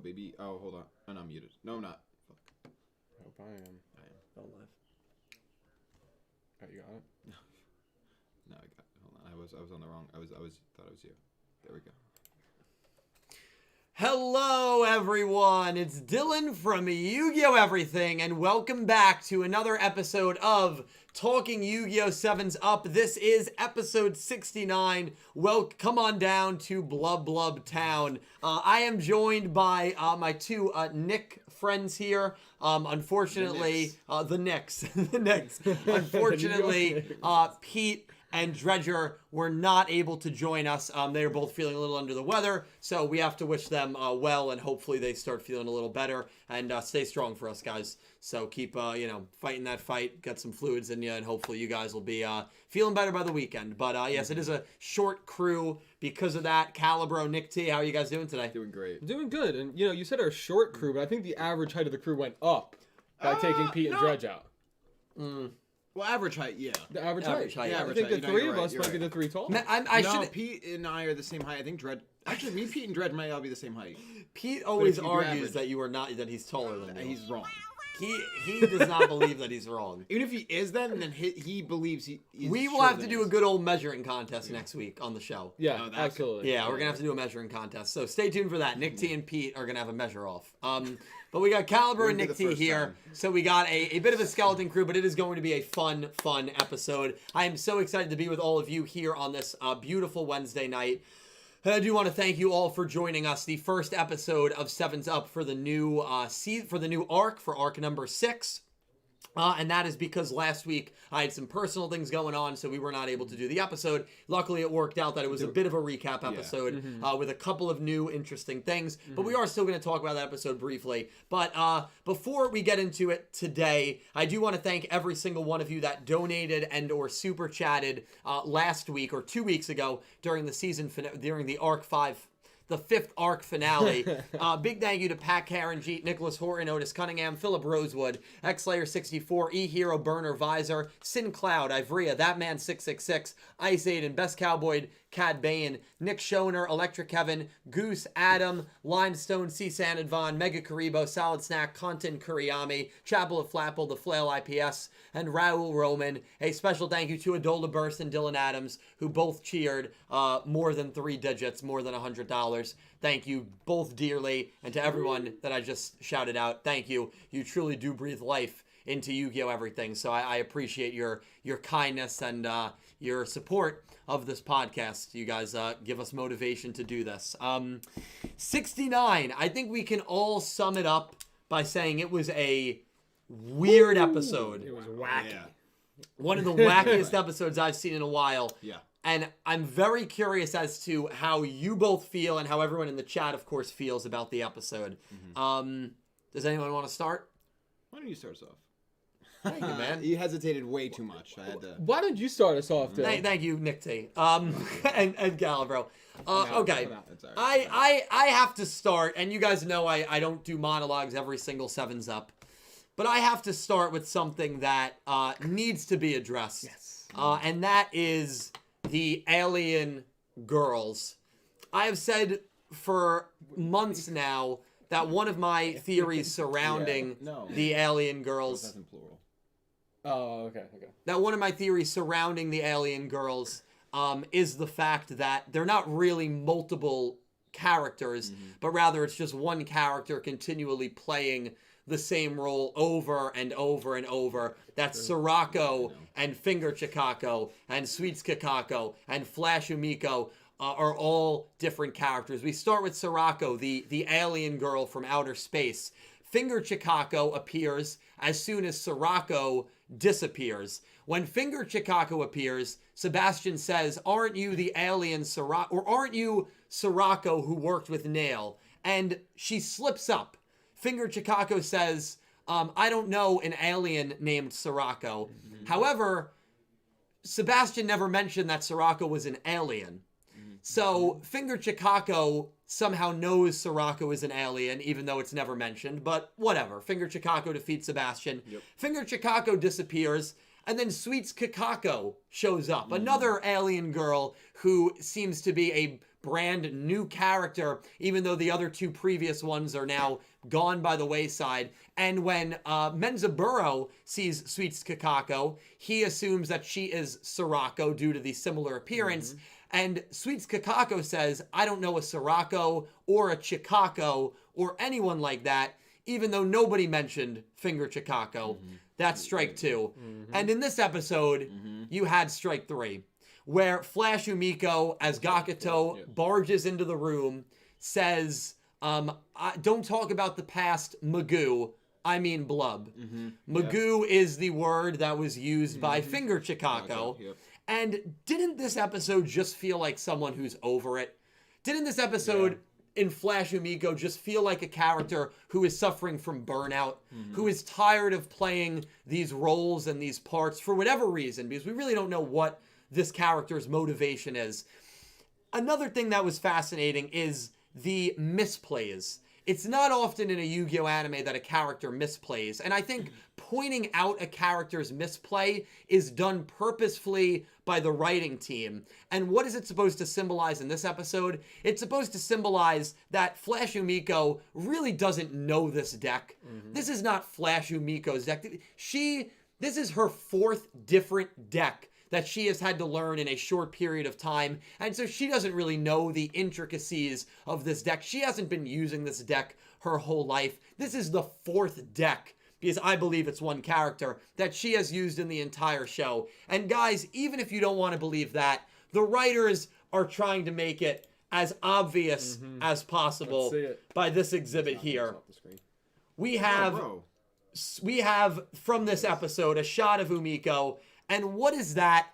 baby. Oh, hold on. Oh, no, I'm muted. No, I'm not. Fuck. I hope I am. Go live. Oh, you got it? No, I got it. Hold on. I was on the wrong. I thought it was you. There we go. Hello, everyone. It's Dylan from Yu-Gi-Oh! Everything, and welcome back to another episode of Talking Yu-Gi-Oh! 7's Up. This is episode 69. Well, come on down to Blub-Blub Town. I am joined by my two Nick friends here. Unfortunately, the Knicks. The Knicks. Unfortunately, Pete and Dredger were not able to join us. They are both feeling a little under the weather, so we have to wish them well, and hopefully they start feeling a little better, and stay strong for us, guys. So keep, fighting that fight, get some fluids in you, and hopefully you guys will be feeling better by the weekend. But yes, it is a short crew because of that. Calibro, Nick T, how are you guys doing today? Doing great. Doing good. And, you said our short crew, but I think the average height of the crew went up by taking Pete and Dredge out. Well, average height, yeah. The average height. Yeah, I think the three of us might be the three tall. Pete and I are the same height. I think Dred. Actually, me, Pete, and Dred might all be the same height. Pete always argues that you are not. That he's taller than you. He's wrong. He does not believe that he's wrong. Even if he is, then he believes he. We will have to do a good old measuring contest next week on the show. Yeah, absolutely. Yeah, we're gonna have to do a measuring contest. So stay tuned for that. Nick T and Pete are gonna have a measure off. But we got Calibro and Nick T here. So we got a bit of a skeleton crew, but it is going to be a fun episode. I am so excited to be with all of you here on this beautiful Wednesday night. And I do want to thank you all for joining us. The first episode of 7's Up for the new arc, for arc number 6. And that is because last week I had some personal things going on, so we were not able to do the episode. Luckily, it worked out that it was a bit of a recap episode with a couple of new interesting things. But we are still going to talk about that episode briefly. But before we get into it today, I do want to thank every single one of you that donated and or super chatted last week or 2 weeks ago during the during the arc 5. The 5th arc finale. Big thank you to Pat Karanjeet, Nicholas Horton, Otis Cunningham, Philip Rosewood, Xlayer64, E-Hero, Burner Visor, Sin Cloud, Ivrea, That Man 666, Ice Aiden, Best Cowboy, Cad Bain, Nick Schoner, Electric Kevin, Goose, Adam, Limestone, C. Sanadvan, Mega Karibo, Salad Snack, Content Kuriyami, Chapel of Flapple, The Flail IPS, and Raul Roman. A special thank you to Adola Burst and Dylan Adams, who both cheered more than 3 digits, more than $100. Thank you both dearly, and to everyone that I just shouted out, thank you. You truly do breathe life into Yu-Gi-Oh! Everything, so I appreciate your kindness and your support of this podcast. You guys give us motivation to do this. 69, I think we can all sum it up by saying it was a weird episode. It was wacky. Yeah. One of the wackiest episodes I've seen in a while. Yeah. And I'm very curious as to how you both feel and how everyone in the chat, of course, feels about the episode. Does anyone want to start? Why don't you start us off? Thank you, man. You hesitated way too much. I had to. Why don't you start us off, Dylan? Thank you, Nick T. And Calibro. Okay. It's all right. I have to start, and you guys know I don't do monologues every single 7's Up. But I have to start with something that needs to be addressed. Yes. And that is the alien girls. I have said for months now that one of my theories surrounding the alien girls... That's in plural. Oh, okay. That one of my theories surrounding the alien girls is the fact that they're not really multiple characters, but rather it's just one character continually playing the same role over and over and over. That's Sirocco and Finger Ccapacappuuu and Sweets Ccapacappuuu and Flash Umiko are all different characters. We start with Sirocco, the alien girl from outer space. Finger Ccapacappuuu appears as soon as Sirocco disappears. When Finger Ccapacappuuu appears, Sebastian says, "Aren't you the alien Sirocco, or aren't you Sirocco who worked with Nail?" And she slips up. Finger Ccapacappuuu says, "I don't know an alien named Sirocco." However, Sebastian never mentioned that Sirocco was an alien. So Finger Ccapacappuuu somehow knows Sirocco is an alien, even though it's never mentioned. But whatever. Finger Ccapacappuuu defeats Sebastian. Finger Ccapacappuuu disappears. And then Sweets Ccapacappuuu shows up. Another alien girl who seems to be a brand new character, even though the other 2 previous ones are now gone by the wayside. And when Menzaburo sees Sweet Ccapacappuuu, he assumes that she is Sirocco due to the similar appearance. And Sweet Ccapacappuuu says, I don't know a Sirocco or a Chicaco or anyone like that, even though nobody mentioned Finger Chicaco. That's strike 2. And in this episode, you had strike 3, where Flash Umiko, as Gakuto barges into the room, says, don't talk about the past, Magoo. I mean Blub. Magoo is the word that was used by Finger Chicaco. And didn't this episode just feel like someone who's over it? Didn't this episode in Flash Umiko just feel like a character who is suffering from burnout, who is tired of playing these roles and these parts for whatever reason, because we really don't know what this character's motivation is. Another thing that was fascinating is the misplays. It's not often in a Yu-Gi-Oh anime that a character misplays, and I think pointing out a character's misplay is done purposefully by the writing team. And what is it supposed to symbolize in this episode? It's supposed to symbolize that Flash Umiko really doesn't know this deck. This is not Flash Umiko's deck. This is her 4th different deck that she has had to learn in a short period of time. And so she doesn't really know the intricacies of this deck. She hasn't been using this deck her whole life. This is the 4th deck, because I believe it's one character, that she has used in the entire show. And guys, even if you don't want to believe that, the writers are trying to make it as obvious as possible by this exhibit here. We have from this episode a shot of Umiko. And what is that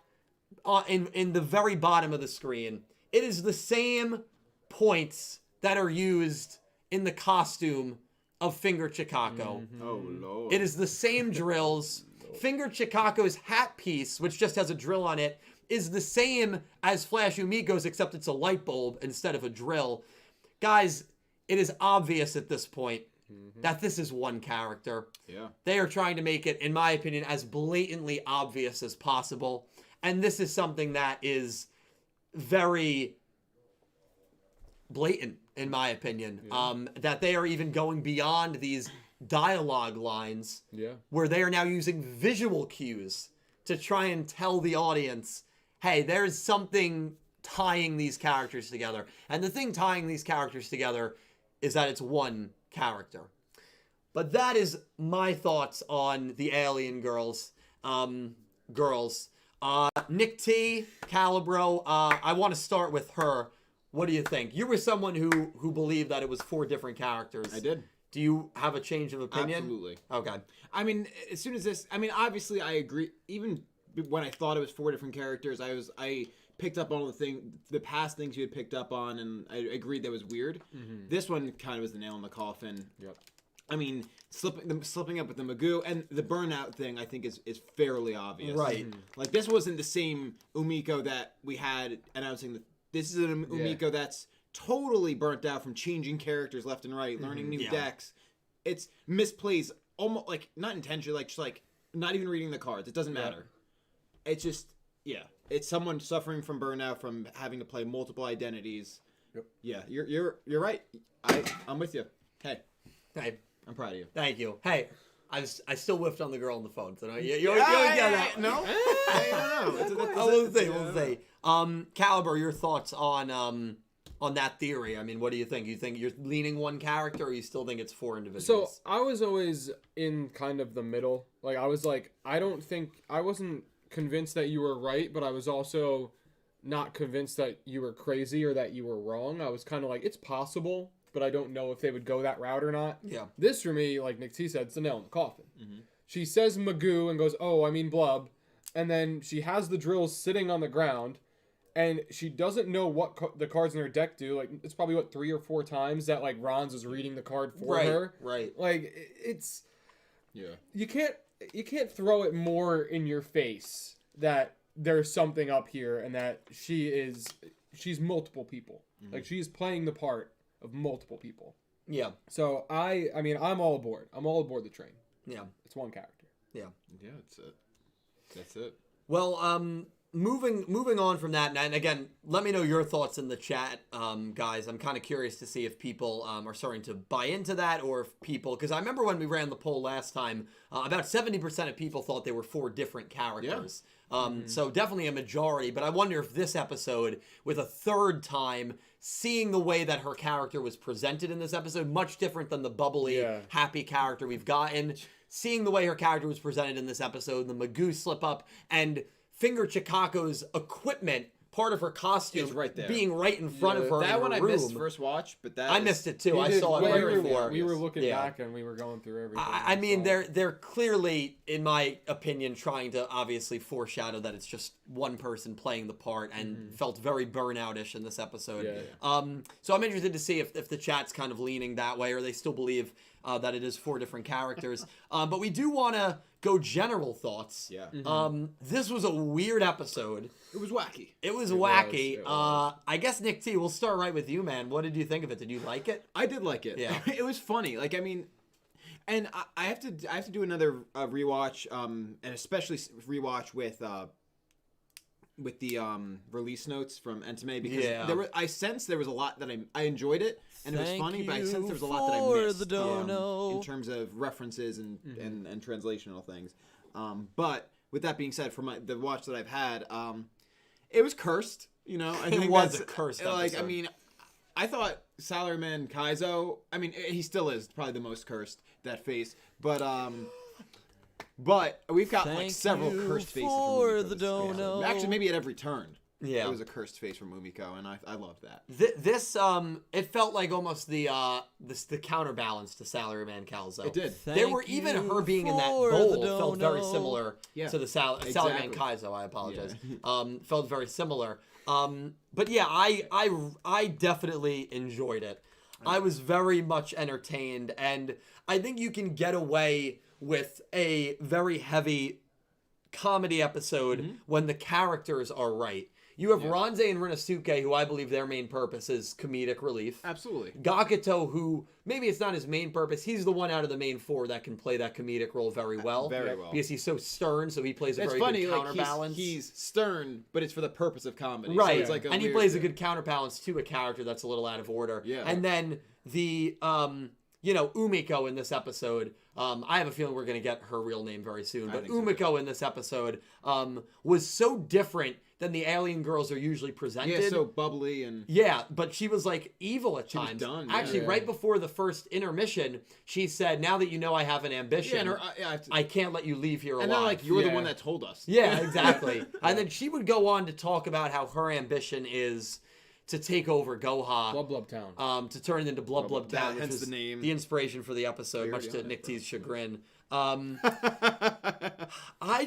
in the very bottom of the screen? It is the same points that are used in the costume of Finger Chicaco. Oh, Lord. It is the same drills. Finger Chicaco's hat piece, which just has a drill on it, is the same as Flash Umiko's, except it's a light bulb instead of a drill. Guys, it is obvious at this point that this is one character. Yeah. They are trying to make it, in my opinion, as blatantly obvious as possible. And this is something that is very blatant, in my opinion. That they are even going beyond these dialogue lines, where they are now using visual cues to try and tell the audience, hey, there's something tying these characters together. And the thing tying these characters together is that it's one character. But that is my thoughts on the Alien Girls. Nick T, Calibro, I want to start with her. What do you think? You were someone who believed that it was 4 different characters. I did. Do you have a change of opinion? Absolutely. Okay. I mean, as soon as this, I mean, obviously I agree. Even when I thought it was 4 different characters, I picked up on the past things you had picked up on, and I agreed that was weird. This one kind of was the nail in the coffin. Yep. I mean, slipping up with the Magoo and the burnout thing, I think is fairly obvious. Right. Like, this wasn't the same Umiko that we had announcing that this is an Umiko that's totally burnt out from changing characters left and right, learning new decks. It's misplays, almost like not intentionally, like just like not even reading the cards. It doesn't matter. It's just it's someone suffering from burnout from having to play multiple identities. Yep. Yeah, you're right. I'm with you. Hey, I'm proud of you. Thank you. Hey, I still whiffed on the girl on the phone, so you always get that. No, I don't know. We'll see. Caliber, your thoughts on that theory? I mean, what do you think? You think you're leaning one character, or you still think it's 4 individuals? So I was always in kind of the middle. Like, I was like, I wasn't convinced that you were right, but I was also not convinced that you were crazy or that you were wrong. I was kind of like, it's possible, but I don't know if they would go that route or not. Yeah. This, for me, like Nick T said, it's the nail in the coffin. She says Magoo and goes, oh, I mean Blub. And then she has the drills sitting on the ground, and she doesn't know what the cards in her deck do. Like, it's probably, 3 or 4 times that, like, Ranze is reading the card for her. Right. Like, it's... Yeah. You can't throw it more in your face that there's something up here and that she's multiple people. Like, she's playing the part of multiple people. Yeah. So I mean, I'm all aboard. I'm all aboard the train. Yeah. It's one character. Yeah. Yeah, that's it. Well, moving on from that, and again, let me know your thoughts in the chat, guys. I'm kind of curious to see if people are starting to buy into that, or if people, because I remember when we ran the poll last time, about 70% of people thought they were 4 different characters. So definitely a majority, but I wonder if this episode, with a third time, seeing the way that her character was presented in this episode, much different than the bubbly, happy character we've gotten, seeing the way her character was presented in this episode, the Magoo slip up, and Finger Chikako's equipment, part of her costume, is right there, being right in front of her. That in one her I room. missed first watch, but that I missed it too. I saw it right before. We were looking back and we were going through everything. I mean, they're clearly, in my opinion, trying to obviously foreshadow that it's just one person playing the part, and felt very burnout-ish in this episode. So I'm interested to see if the chat's kind of leaning that way, or they still believe that it is 4 different characters. But we do want to go general thoughts. This was a weird episode. It was wacky. It was wacky. I guess, Nick T, we'll start right with you, man. What did you think of it? Did you like it? I did like it. Yeah. It was funny. Like, I mean, and I have to do another rewatch, and especially rewatch with the release notes from Entame, because I sensed there was a lot that I enjoyed it, and it was funny, but I sensed there was a lot that I missed in terms of references and translational things. But with that being said, from the watch that I've had, it was cursed. You know, I think it was a cursed episode. Like, I mean, I thought Salaryman Kaizo, I mean, he still is probably the most cursed, that face, but we've got like several cursed faces from Umiko. Actually, maybe at every turn. Yeah, it was a cursed face from Umiko, and I love that. This it felt like almost the counterbalance to Salaryman Kaizo. It did. There were even her being in that bowl felt very similar to the Salaryman Kaizo. I apologize. Felt very similar. But yeah, I definitely enjoyed it. I was very much entertained, and I think you can get away with a very heavy comedy episode when the characters are right. You have Ranze and Rinosuke, who I believe their main purpose is comedic relief. Absolutely. Gakuto, who maybe it's not his main purpose. He's the one out of the main 4 that can play that comedic role very well. Very well. Because he's so stern, so he plays a very good counterbalance. He's stern, but it's for the purpose of comedy. Right. So it's like and he plays a good counterbalance to a character that's a little out of order. Yeah. And then the, Umiko in this episode, I have a feeling we're going to get her real name very soon, but Umiko in this episode was so different than the alien girls are usually presented. Yeah, so bubbly and... Yeah, but she was like evil at times. She was done. Actually, right before the first intermission, she said, "Now that you know I have an ambition, I can't let you leave here alive." And they're like, "You're the one that told us." Yeah, exactly. And then she would go on to talk about how her ambition is to take over Goha. Blub-Blub Town. To turn it into Blub-Blub Town, which was the name. The inspiration for the episode, much to Nick T's chagrin. I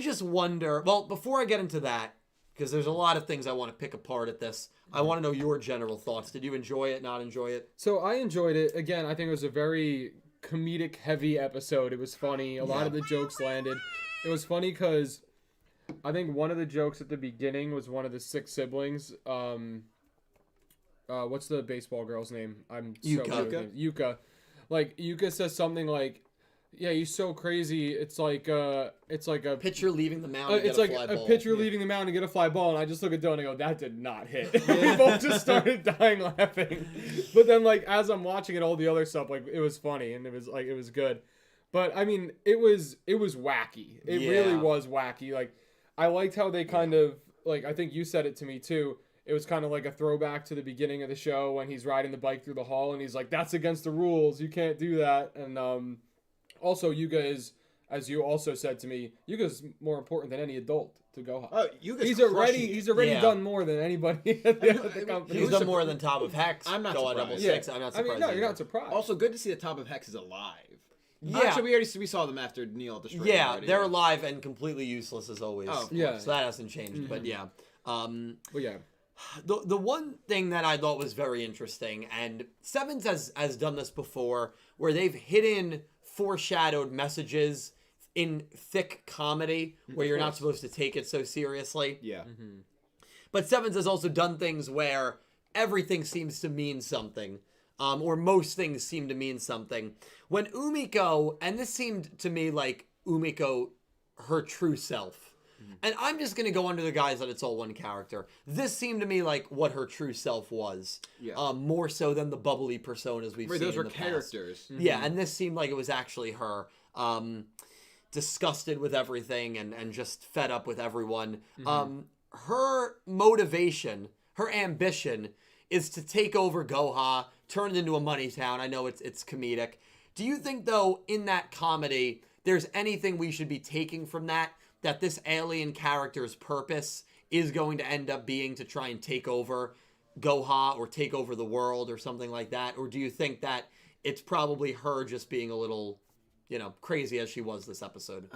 just wonder, well, before I get into that, because there's a lot of things I want to pick apart at this, I want to know your general thoughts. Did you enjoy it, not enjoy it? So I enjoyed it. Again, I think it was a very comedic heavy episode. It was funny. A lot of the jokes landed. It was funny because I think one of the jokes at the beginning was one of the 6 siblings. What's the baseball girl's name? I'm Yuka. So good. Yuka. Like, Yuka says something like, "Yeah, he's so crazy. It's like a pitcher leaving the mound. It's like a pitcher leaving the mound to get a fly ball." And I just look at Dylan and I go, "That did not hit." We both just started dying laughing. But then, like, as I'm watching it, all the other stuff, like, it was funny and it was good. But I mean, it was wacky. It really was wacky. Like, I liked how they kind of, like, I think you said it to me too. It was kind of like a throwback to the beginning of the show when he's riding the bike through the hall and he's like, "That's against the rules. You can't do that." And also, Yuga is, as you also said to me, Yuga's more important than any adult to Goha. Oh, Yuga's he's already done more than anybody at the company. He's done more than Top of Hex. I'm not surprised. I'm not surprised. No, you're not surprised. Also, good to see the Top of Hex is alive. Yeah. Actually, we saw them after Neil destroyed them already. They're alive and completely useless as always. Oh, yeah. So that hasn't changed, but yeah. But yeah. The one thing that I thought was very interesting, and Sevens has done this before, where they've hidden foreshadowed messages in thick comedy where you're not supposed to take it so seriously. Yeah. But Sevens has also done things where everything seems to mean something, or most things seem to mean something. When Umiko, and this seemed to me like Umiko, her true self, And I'm just going to go under the guise that it's all one character. This seemed to me like what her true self was. Yeah. More so than the bubbly personas we've seen Those were in the characters. past. Yeah, and this seemed like it was actually her. Disgusted with everything and just fed up with everyone. Her motivation, her ambition is to take over Goha, turn it into a money town. I know it's comedic. Do you think, though, in that comedy, there's anything we should be taking from that this alien character's purpose is going to end up being to try and take over Goha or take over the world or something like that? Or do you think that it's probably her just being a little, crazy as she was this episode?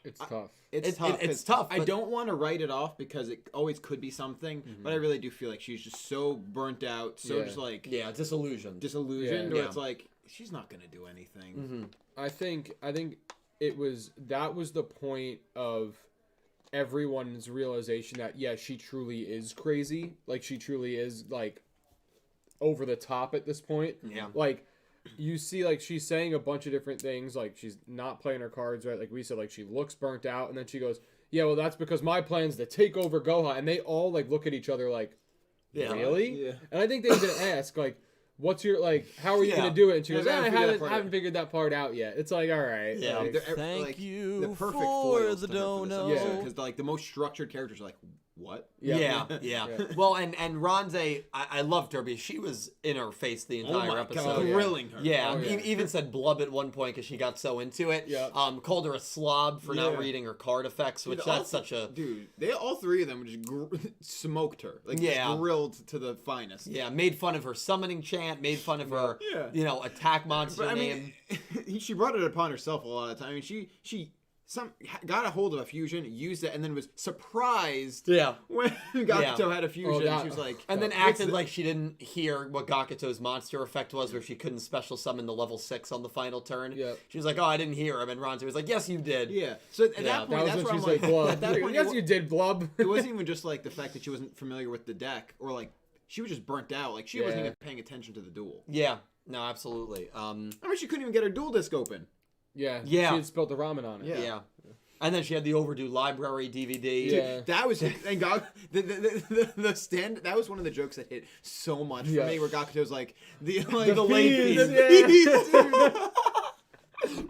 It's tough. It's tough. I don't want to write it off because it always could be something, but I really do feel like she's just so burnt out, just like disillusioned. Or it's like she's not gonna do anything. I think that was the point of everyone's realization that she truly is crazy. Like she truly is like over the top at this point. Yeah. Like you see, like she's saying a bunch of different things. Like she's not playing her cards right. Like we said, like she looks burnt out, and then she goes, "Yeah, well, that's because my plan's to take over Goha." And they all like look at each other like, "Really?" Yeah. And I think they even ask like, "What's your like? How are you gonna do it?" And she goes, "I haven't figured that part out yet." It's like, all right, yeah. Like, Thank you the perfect for the dono. Because like the most structured characters are like, what? Yeah. Well, and Ranze, I loved her because she was in her face the entire episode. Grilling her. Yeah, even said blub at one point because she got so into it. Yeah. Called her a slob for not reading her card effects, which that's such a... Dude, all three of them just smoked her. Like, just grilled to the finest. Yeah, made fun of her summoning chant, made fun of her, attack monster name. She brought it upon herself a lot of the time. I mean, she got a hold of a fusion, used it, and then was surprised when Gakuto had a fusion. She was like... And then acted like she didn't hear what Gakuto's monster effect was, where she couldn't special summon the level 6 on the final turn. Yeah. She was like, oh, I didn't hear him. And Ranze was like, yes, you did. Yeah. So at that point, that's where I'm like... At that point, yes, you did, Blub. It wasn't even just like the fact that she wasn't familiar with the deck, or like, she was just burnt out. Like, she wasn't even paying attention to the duel. Yeah. No, absolutely. I mean, she couldn't even get her duel disc open. Yeah. She had spilled the ramen on it. Yeah. And then she had the overdue library DVD. Yeah. That was, thank God, the stand, that was one of the jokes that hit so much for me, where Gakuto's like, the late fees.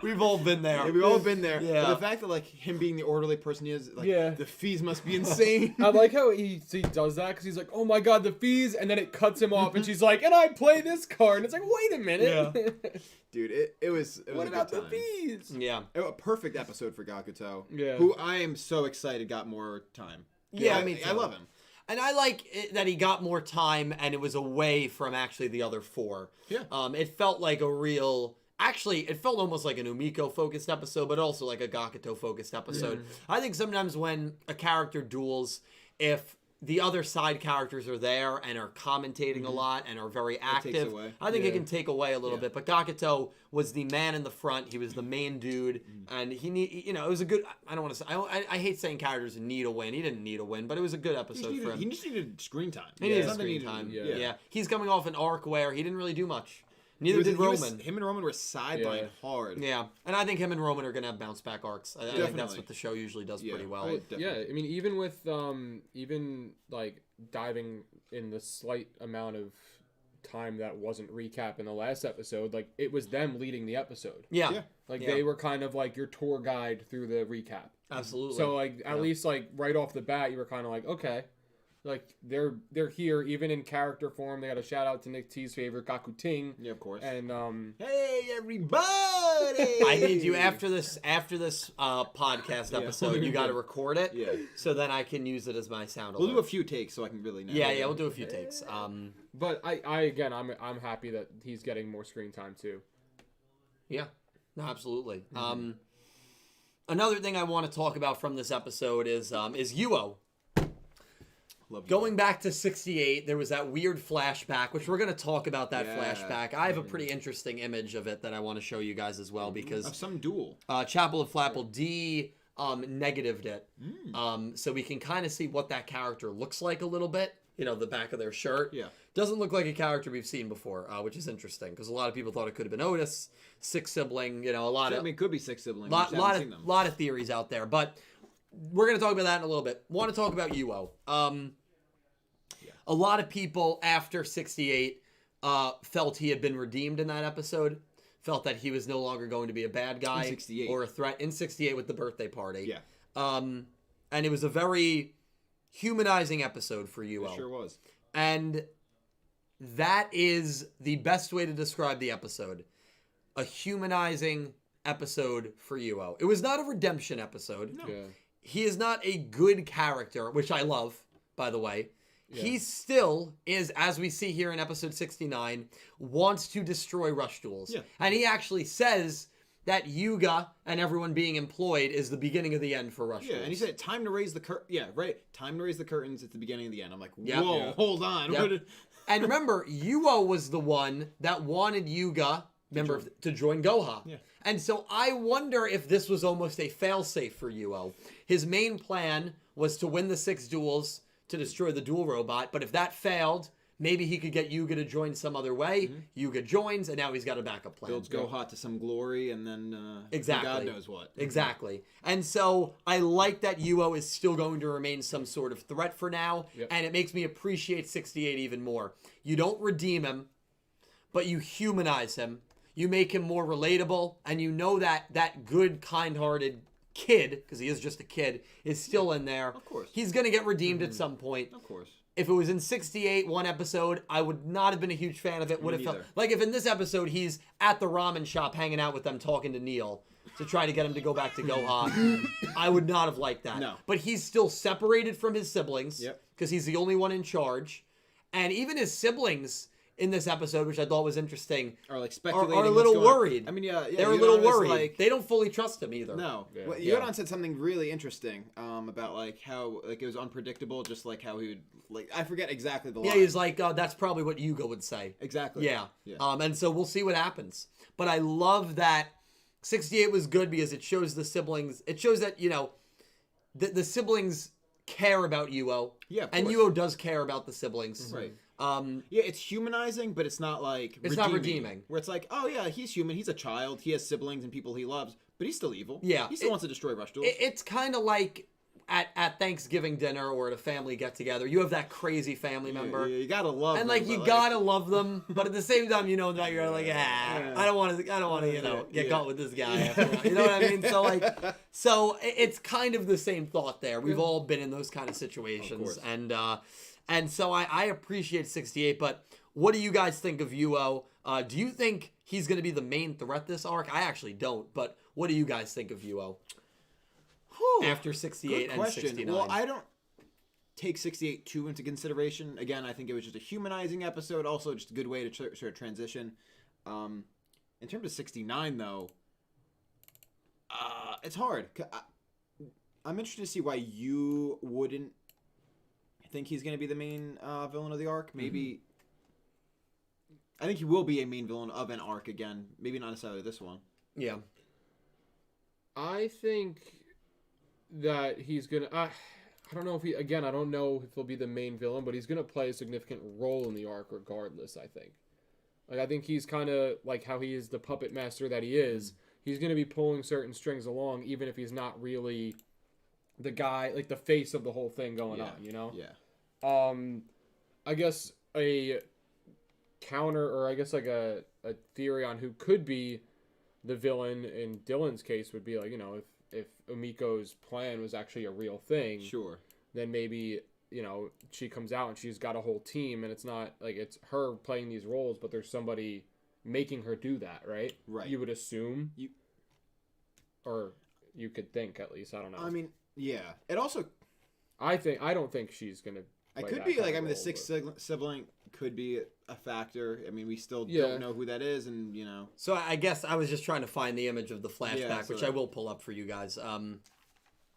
We've all been there. Yeah, we've all been there. Yeah. But the fact that, like, him being the orderly person he is, like, the fees must be insane. I like how he does that, because he's like, oh my god, the fees, and then it cuts him off, and she's like, and I play this card. And it's like, wait a minute. Yeah. Dude, it was what a about good the time. fees? Yeah. A perfect episode for Gakuto. Yeah. Who I am so excited got more time. Yeah, I love him. And I like that he got more time, and it was away from actually the other four. Yeah. It felt like a real... Actually, it felt almost like an Umiko-focused episode, but also like a Gakuto-focused episode. I think sometimes when a character duels, if the other side characters are there and are commentating a lot and are very active, I think it can take away a little bit. But Gakuto was the man in the front. He was the main dude, and it was a good... I don't want to say... I hate saying characters need a win. He didn't need a win, but it was a good episode for him. He just needed screen time. He needed screen time. Yeah. He's coming off an arc where he didn't really do much. Neither did Roman. Him and Roman were sidelined hard. Yeah, and I think him and Roman are going to have bounce back arcs. I think that's what the show usually does pretty well. I mean, even with like diving in the slight amount of time that wasn't recap in the last episode, like it was them leading the episode. Yeah. They were kind of like your tour guide through the recap. Absolutely. So like at least like right off the bat, you were kind of like, okay. Like, they're here, even in character form. They got a shout-out to Nick T's favorite, Gakuting. Yeah, of course. And, hey, everybody! I need you, after this podcast episode, you got to record it. Yeah. So then I can use it as my sound alert. We'll do a few takes so I can really know. Yeah, we'll do a few takes. But I'm happy that he's getting more screen time, too. Yeah. No, absolutely. Another thing I want to talk about from this episode is Yugioh. Going back to 68, there was that weird flashback, which we're going to talk about that flashback. I have a pretty interesting image of it that I want to show you guys as well, because... Of some duel. Chapel of Flapple D negatived it. So we can kind of see what that character looks like a little bit. The back of their shirt. Yeah. Doesn't look like a character we've seen before, which is interesting, because a lot of people thought it could have been Otis, sixth sibling, a lot of... I mean, it could be sixth sibling. Lot of theories out there, but... we're going to talk about that in a little bit. Want to talk about Yugioh. A lot of people after 68 felt he had been redeemed in that episode. Felt that he was no longer going to be a bad guy or a threat in 68 with the birthday party. Yeah. And it was a very humanizing episode for Yugioh. It sure was. And that is the best way to describe the episode. A humanizing episode for Yugioh. It was not a redemption episode. No. Yeah. He is not a good character, which I love, by the way. Yeah. He still is, as we see here in episode 69, wants to destroy Rush Duels. Yeah. And he actually says that Yuga and everyone being employed is the beginning of the end for Rush Duels. Yeah, and he said, time to raise the time to raise the curtains at the beginning of the end. I'm like, whoa, hold on. Yep. And remember, Yugioh was the one that wanted Yuga, to join Goha. Yeah. And so I wonder if this was almost a failsafe for Yugioh. His main plan was to win the 6 duels to destroy the duel robot, but if that failed, maybe he could get Yuga to join some other way. Mm-hmm. Yuga joins, and now he's got a backup plan. Builds Goha to some glory, and then exactly. God knows what. Exactly. And so I like that Yugioh is still going to remain some sort of threat for now, and it makes me appreciate 68 even more. You don't redeem him, but you humanize him. You make him more relatable, and you know that good, kind-hearted kid, because he is just a kid, is still in there. Of course. He's going to get redeemed at some point. Of course. If it was in 68, one episode, I would not have been a huge fan of it. Would have felt like if in this episode he's at the ramen shop hanging out with them talking to Neil to try to get him to go back to Goha, I would not have liked that. No. But he's still separated from his siblings because he's the only one in charge. And even his siblings in this episode, which I thought was interesting, are like speculating. Are a little worried. I mean, yeah, they're a little worried. Like, they don't fully trust him either. No. Yeah. Well, Yodon said something really interesting about like how like it was unpredictable, just like how he would like I forget exactly the line. Yeah, he's like that's probably what Yugioh would say. Exactly. Yeah. And so we'll see what happens. But I love that 68 was good because it shows the siblings. It shows that the siblings care about Yugioh. Yeah. And Yugioh does care about the siblings. Right. Yeah, it's humanizing, but it's not like it's not redeeming. Where it's like, oh yeah, he's human, he's a child, he has siblings and people he loves, but he's still evil. Yeah, he still wants to destroy Rush Duels. It's kind of like at Thanksgiving dinner or at a family get together, you have that crazy family member. Yeah, you gotta love and them, like you gotta love them, but at the same time, you know that you're like, I don't want to, get caught with this guy. You know what I mean? So it's kind of the same thought there. We've all been in those kind of situations, and so I appreciate 68, but what do you guys think of Yugioh? Do you think he's going to be the main threat this arc? I actually don't, but what do you guys think of Yugioh after 68 and 69? Well, I don't take 68 too into consideration. Again, I think it was just a humanizing episode, also just a good way to sort of transition. In terms of 69, though, it's hard. I'm interested to see why you wouldn't think he's going to be the main villain of the arc. Maybe I think he will be a main villain of an arc again. Maybe not necessarily this one. Yeah. I think that he's going to... I don't know if he... Again, I don't know if he'll be the main villain, but he's going to play a significant role in the arc regardless, I think. Like, I think he's kind of like how he is the puppet master that he is. He's going to be pulling certain strings along, even if he's not really the guy, like the face of the whole thing going on, you know? Yeah. I guess a counter, or I guess like a theory on who could be the villain in Dylan's case would be like, if Umiko's plan was actually a real thing, sure, then maybe, she comes out and she's got a whole team and it's not like it's her playing these roles, but there's somebody making her do that, right? Right. You would assume. Or you could think, at least. I don't know. I mean, yeah. It also... I don't think she's going to... It could be, the sixth sibling could be a factor. I mean, we still don't know who that is, and, So I guess I was just trying to find the image of the flashback, which I will pull up for you guys.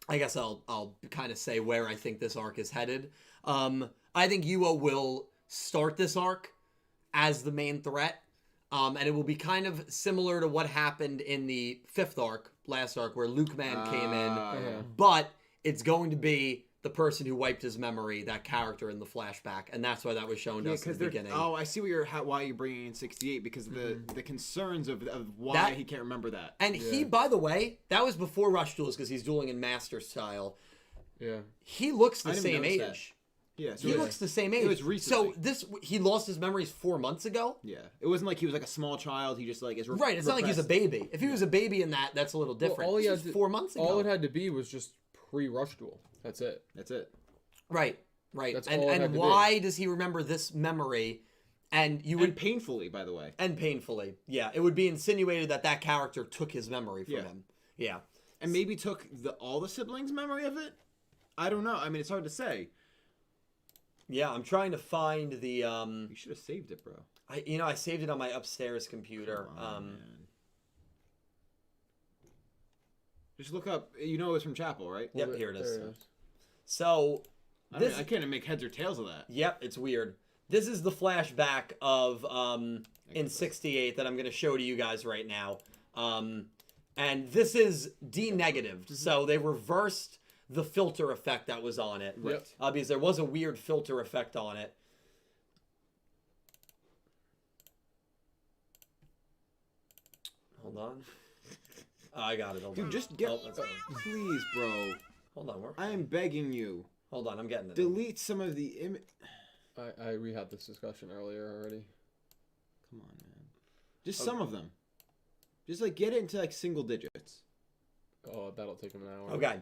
I guess I'll kind of say where I think this arc is headed. I think Yugioh will start this arc as the main threat, and it will be kind of similar to what happened in the 5th arc, last arc, where Luke Man came in, but it's going to be the person who wiped his memory, that character in the flashback, and that's why that was shown to us in the beginning. Oh, I see why you're bringing in 68 because of the concerns of why he can't remember that. And he, by the way, that was before Rush Duels because he's dueling in Master style. Yeah. He looks the same age. That. Yeah, so he looks the same age. It was recently. So he lost his memories 4 months ago. Yeah, it wasn't like he was like a small child. He just like is right. It's not like he's a baby. If he was a baby in that, that's a little different. Well, this was 4 months ago. All it had to be was just pre-Rush Duel. That's it. Right. That's and why does he remember this memory? And painfully, by the way. And painfully, yeah. It would be insinuated that character took his memory from him. Yeah. And maybe took all the siblings' memory of it. I don't know. I mean, it's hard to say. Yeah, I'm trying to find the. You should have saved it, bro. I saved it on my upstairs computer. Man. Just look up. You know it's from Chapel, right? Yep, here it is. So I can't make heads or tails of that. Yep, it's weird. This is the flashback of in 68 that I'm going to show to you guys right now. And this is D-negatived. So they reversed the filter effect that was on it. Right. Because there was a weird filter effect on it. Hold on. Oh, I got it. Hold on. Dude, just get... please, bro. Hold on. I am begging you. Hold on, I'm getting it. Delete some of the image. We had this discussion earlier already. Come on, man. Just some of them. Just like get it into like single digits. Oh, that'll take him an hour. Okay.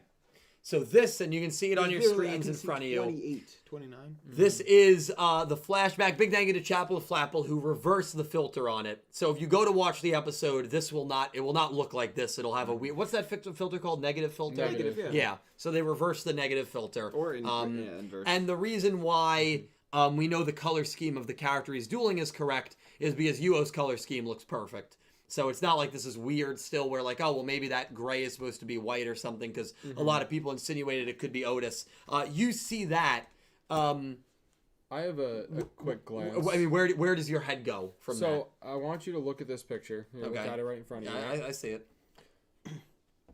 So this, and you can see it on your screens in front of you. 28, 29. This is the flashback. Big thank you to Chapel of Flapple who reversed the filter on it. So if you go to watch the episode, it will not look like this. It'll have a weird, what's that filter called? Negative filter? Negative, yeah. So they reversed the negative filter. Or inverse. And the reason why we know the color scheme of the character he's dueling is correct is because Yuo's color scheme looks perfect. So it's not like this is weird still where like, oh, well, maybe that gray is supposed to be white or something because a lot of people insinuated it could be Otis. You see that. I have a quick glance. I mean, where does your head go from that? So I want you to look at this picture. Okay. Got it right in front of you. Yeah, I see it.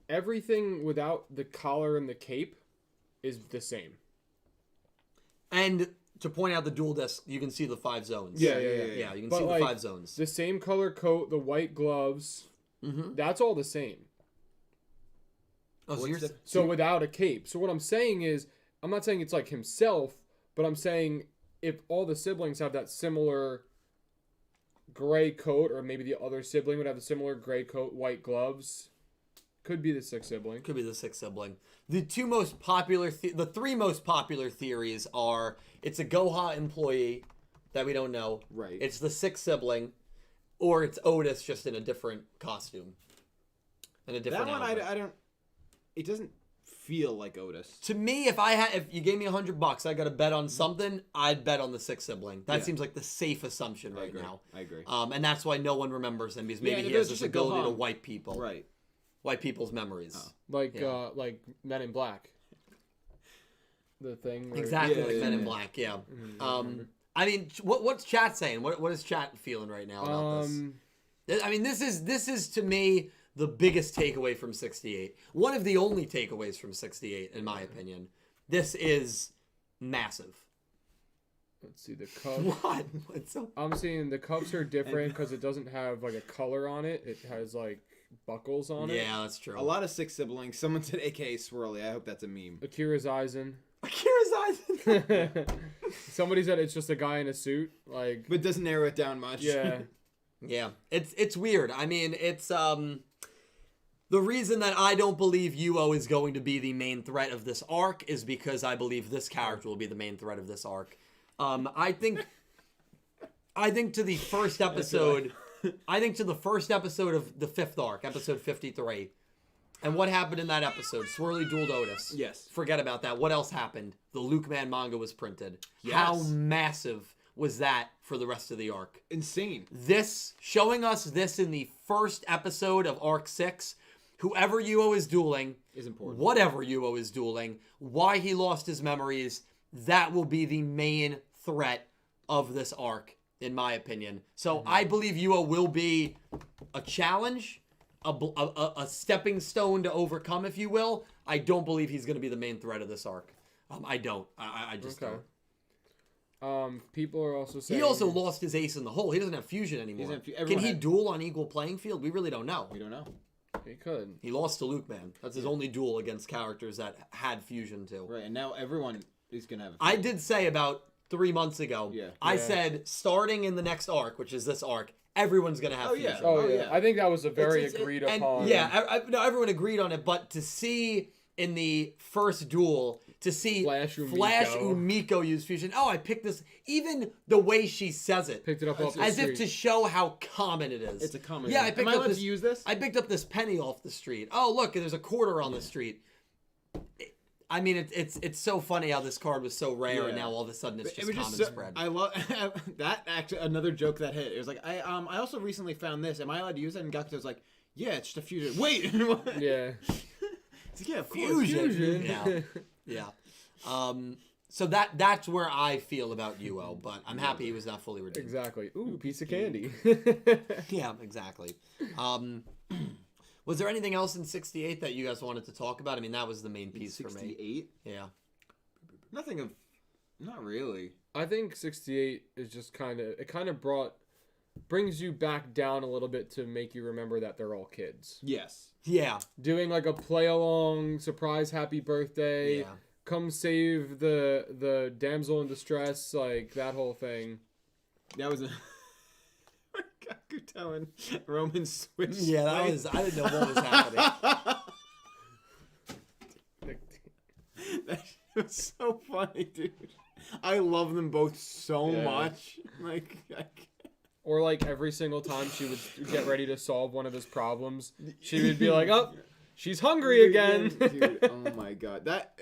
Everything without the collar and the cape is the same. And to point out the dual disc, you can see the 5 zones. Yeah. You can see the 5 zones. The same color coat, the white gloves, that's all the same. Oh, so without a cape. So what I'm saying is, I'm not saying it's like himself, but I'm saying if all the siblings have that similar gray coat, or maybe the other sibling would have a similar gray coat, white gloves, could be the 6th sibling. Could be the 6th sibling. The 3 most popular theories are it's a Goha employee that we don't know. Right. It's the 6th sibling, or it's Otis just in a different costume. In a different outfit. I don't. It doesn't feel like Otis. To me, if you gave me $100, I got to bet on something, I'd bet on the 6th sibling. That seems like the safe assumption right now. I agree. And that's why no one remembers him because maybe he has this ability to wipe people. Right. Wipe people's memories. Like Men in Black. The thing. Exactly like Men in Black. Yeah. I mean, what's chat saying? What is chat feeling right now about this? I mean, this is to me the biggest takeaway from 68. One of the only takeaways from 68, in my opinion. This is massive. Let's see the cups. What? I'm seeing the cups are different because it doesn't have like a color on it. It has like buckles on it. Yeah, that's true. A lot of 6 siblings. Someone said AKA Swirly. I hope that's a meme. Akira's Eisen. Somebody said it's just a guy in a suit, like, but doesn't narrow it down much. Yeah. Yeah. It's weird. I mean, it's the reason that I don't believe Yuo is going to be the main threat of this arc is because I believe this character will be the main threat of this arc. I think to the first episode. I think to the first episode of the 5th arc, episode 53. And what happened in that episode? Swirly dueled Otis. Yes. Forget about that. What else happened? The Luke Man manga was printed. Yes. How massive was that for the rest of the arc? Insane. This, showing us this in the first episode of arc 6, whoever Yuo is dueling, is important. Whatever Yuo is dueling, why he lost his memories, that will be the main threat of this arc, in my opinion. So I believe Yuo will be a challenge, a stepping stone to overcome, if you will. I don't believe he's going to be the main threat of this arc. I don't. I just don't. People are also saying he also lost his ace in the hole. He doesn't have fusion anymore. Can he duel on equal playing field? We really don't know. We don't know. He could. He lost to Luke, man. That's his only duel against characters that had fusion too. Right, and now everyone is gonna have. I did say about 3 months ago. Yeah. I said starting in the next arc, which is this arc, everyone's gonna have fusion. Oh yeah. I think that was a very agreed upon. Yeah, no, everyone agreed on it. But to see in the first duel, to see Flash Umiko use fusion. Oh, I picked this. Even the way she says it, picked it up off the as street. if to show how common it is. It's a common. Yeah, I picked up this. To use this? I picked up this penny off the street. Oh, look, there's a quarter on the street. I mean, it's so funny how this card was so rare, and now all of a sudden it's just common spread. I love that. Actually, another joke that hit. It was like I also recently found this. Am I allowed to use it? And Gakuto was like, yeah, it's just a fusion. Wait. Yeah. It's like, yeah, fusion. Yeah. So that's where I feel about Yugioh, but I'm happy he was not fully redeemed. Exactly. Ooh, piece of candy. Yeah, exactly. Was there anything else in 68 that you guys wanted to talk about? I mean, that was the main piece for me. 68? Yeah. Not really. I think 68 is just kind of brings you back down a little bit to make you remember that they're all kids. Yes. Yeah. Doing like a play along, surprise, happy birthday. Yeah. Come save the damsel in distress, like that whole thing. That was a Gakuto and Roman switch. Yeah, I didn't know what was happening. That was so funny, dude. I love them both so much. Like, or like every single time she would get ready to solve one of his problems, she would be like, "Oh, she's hungry again." Dude, oh my god. That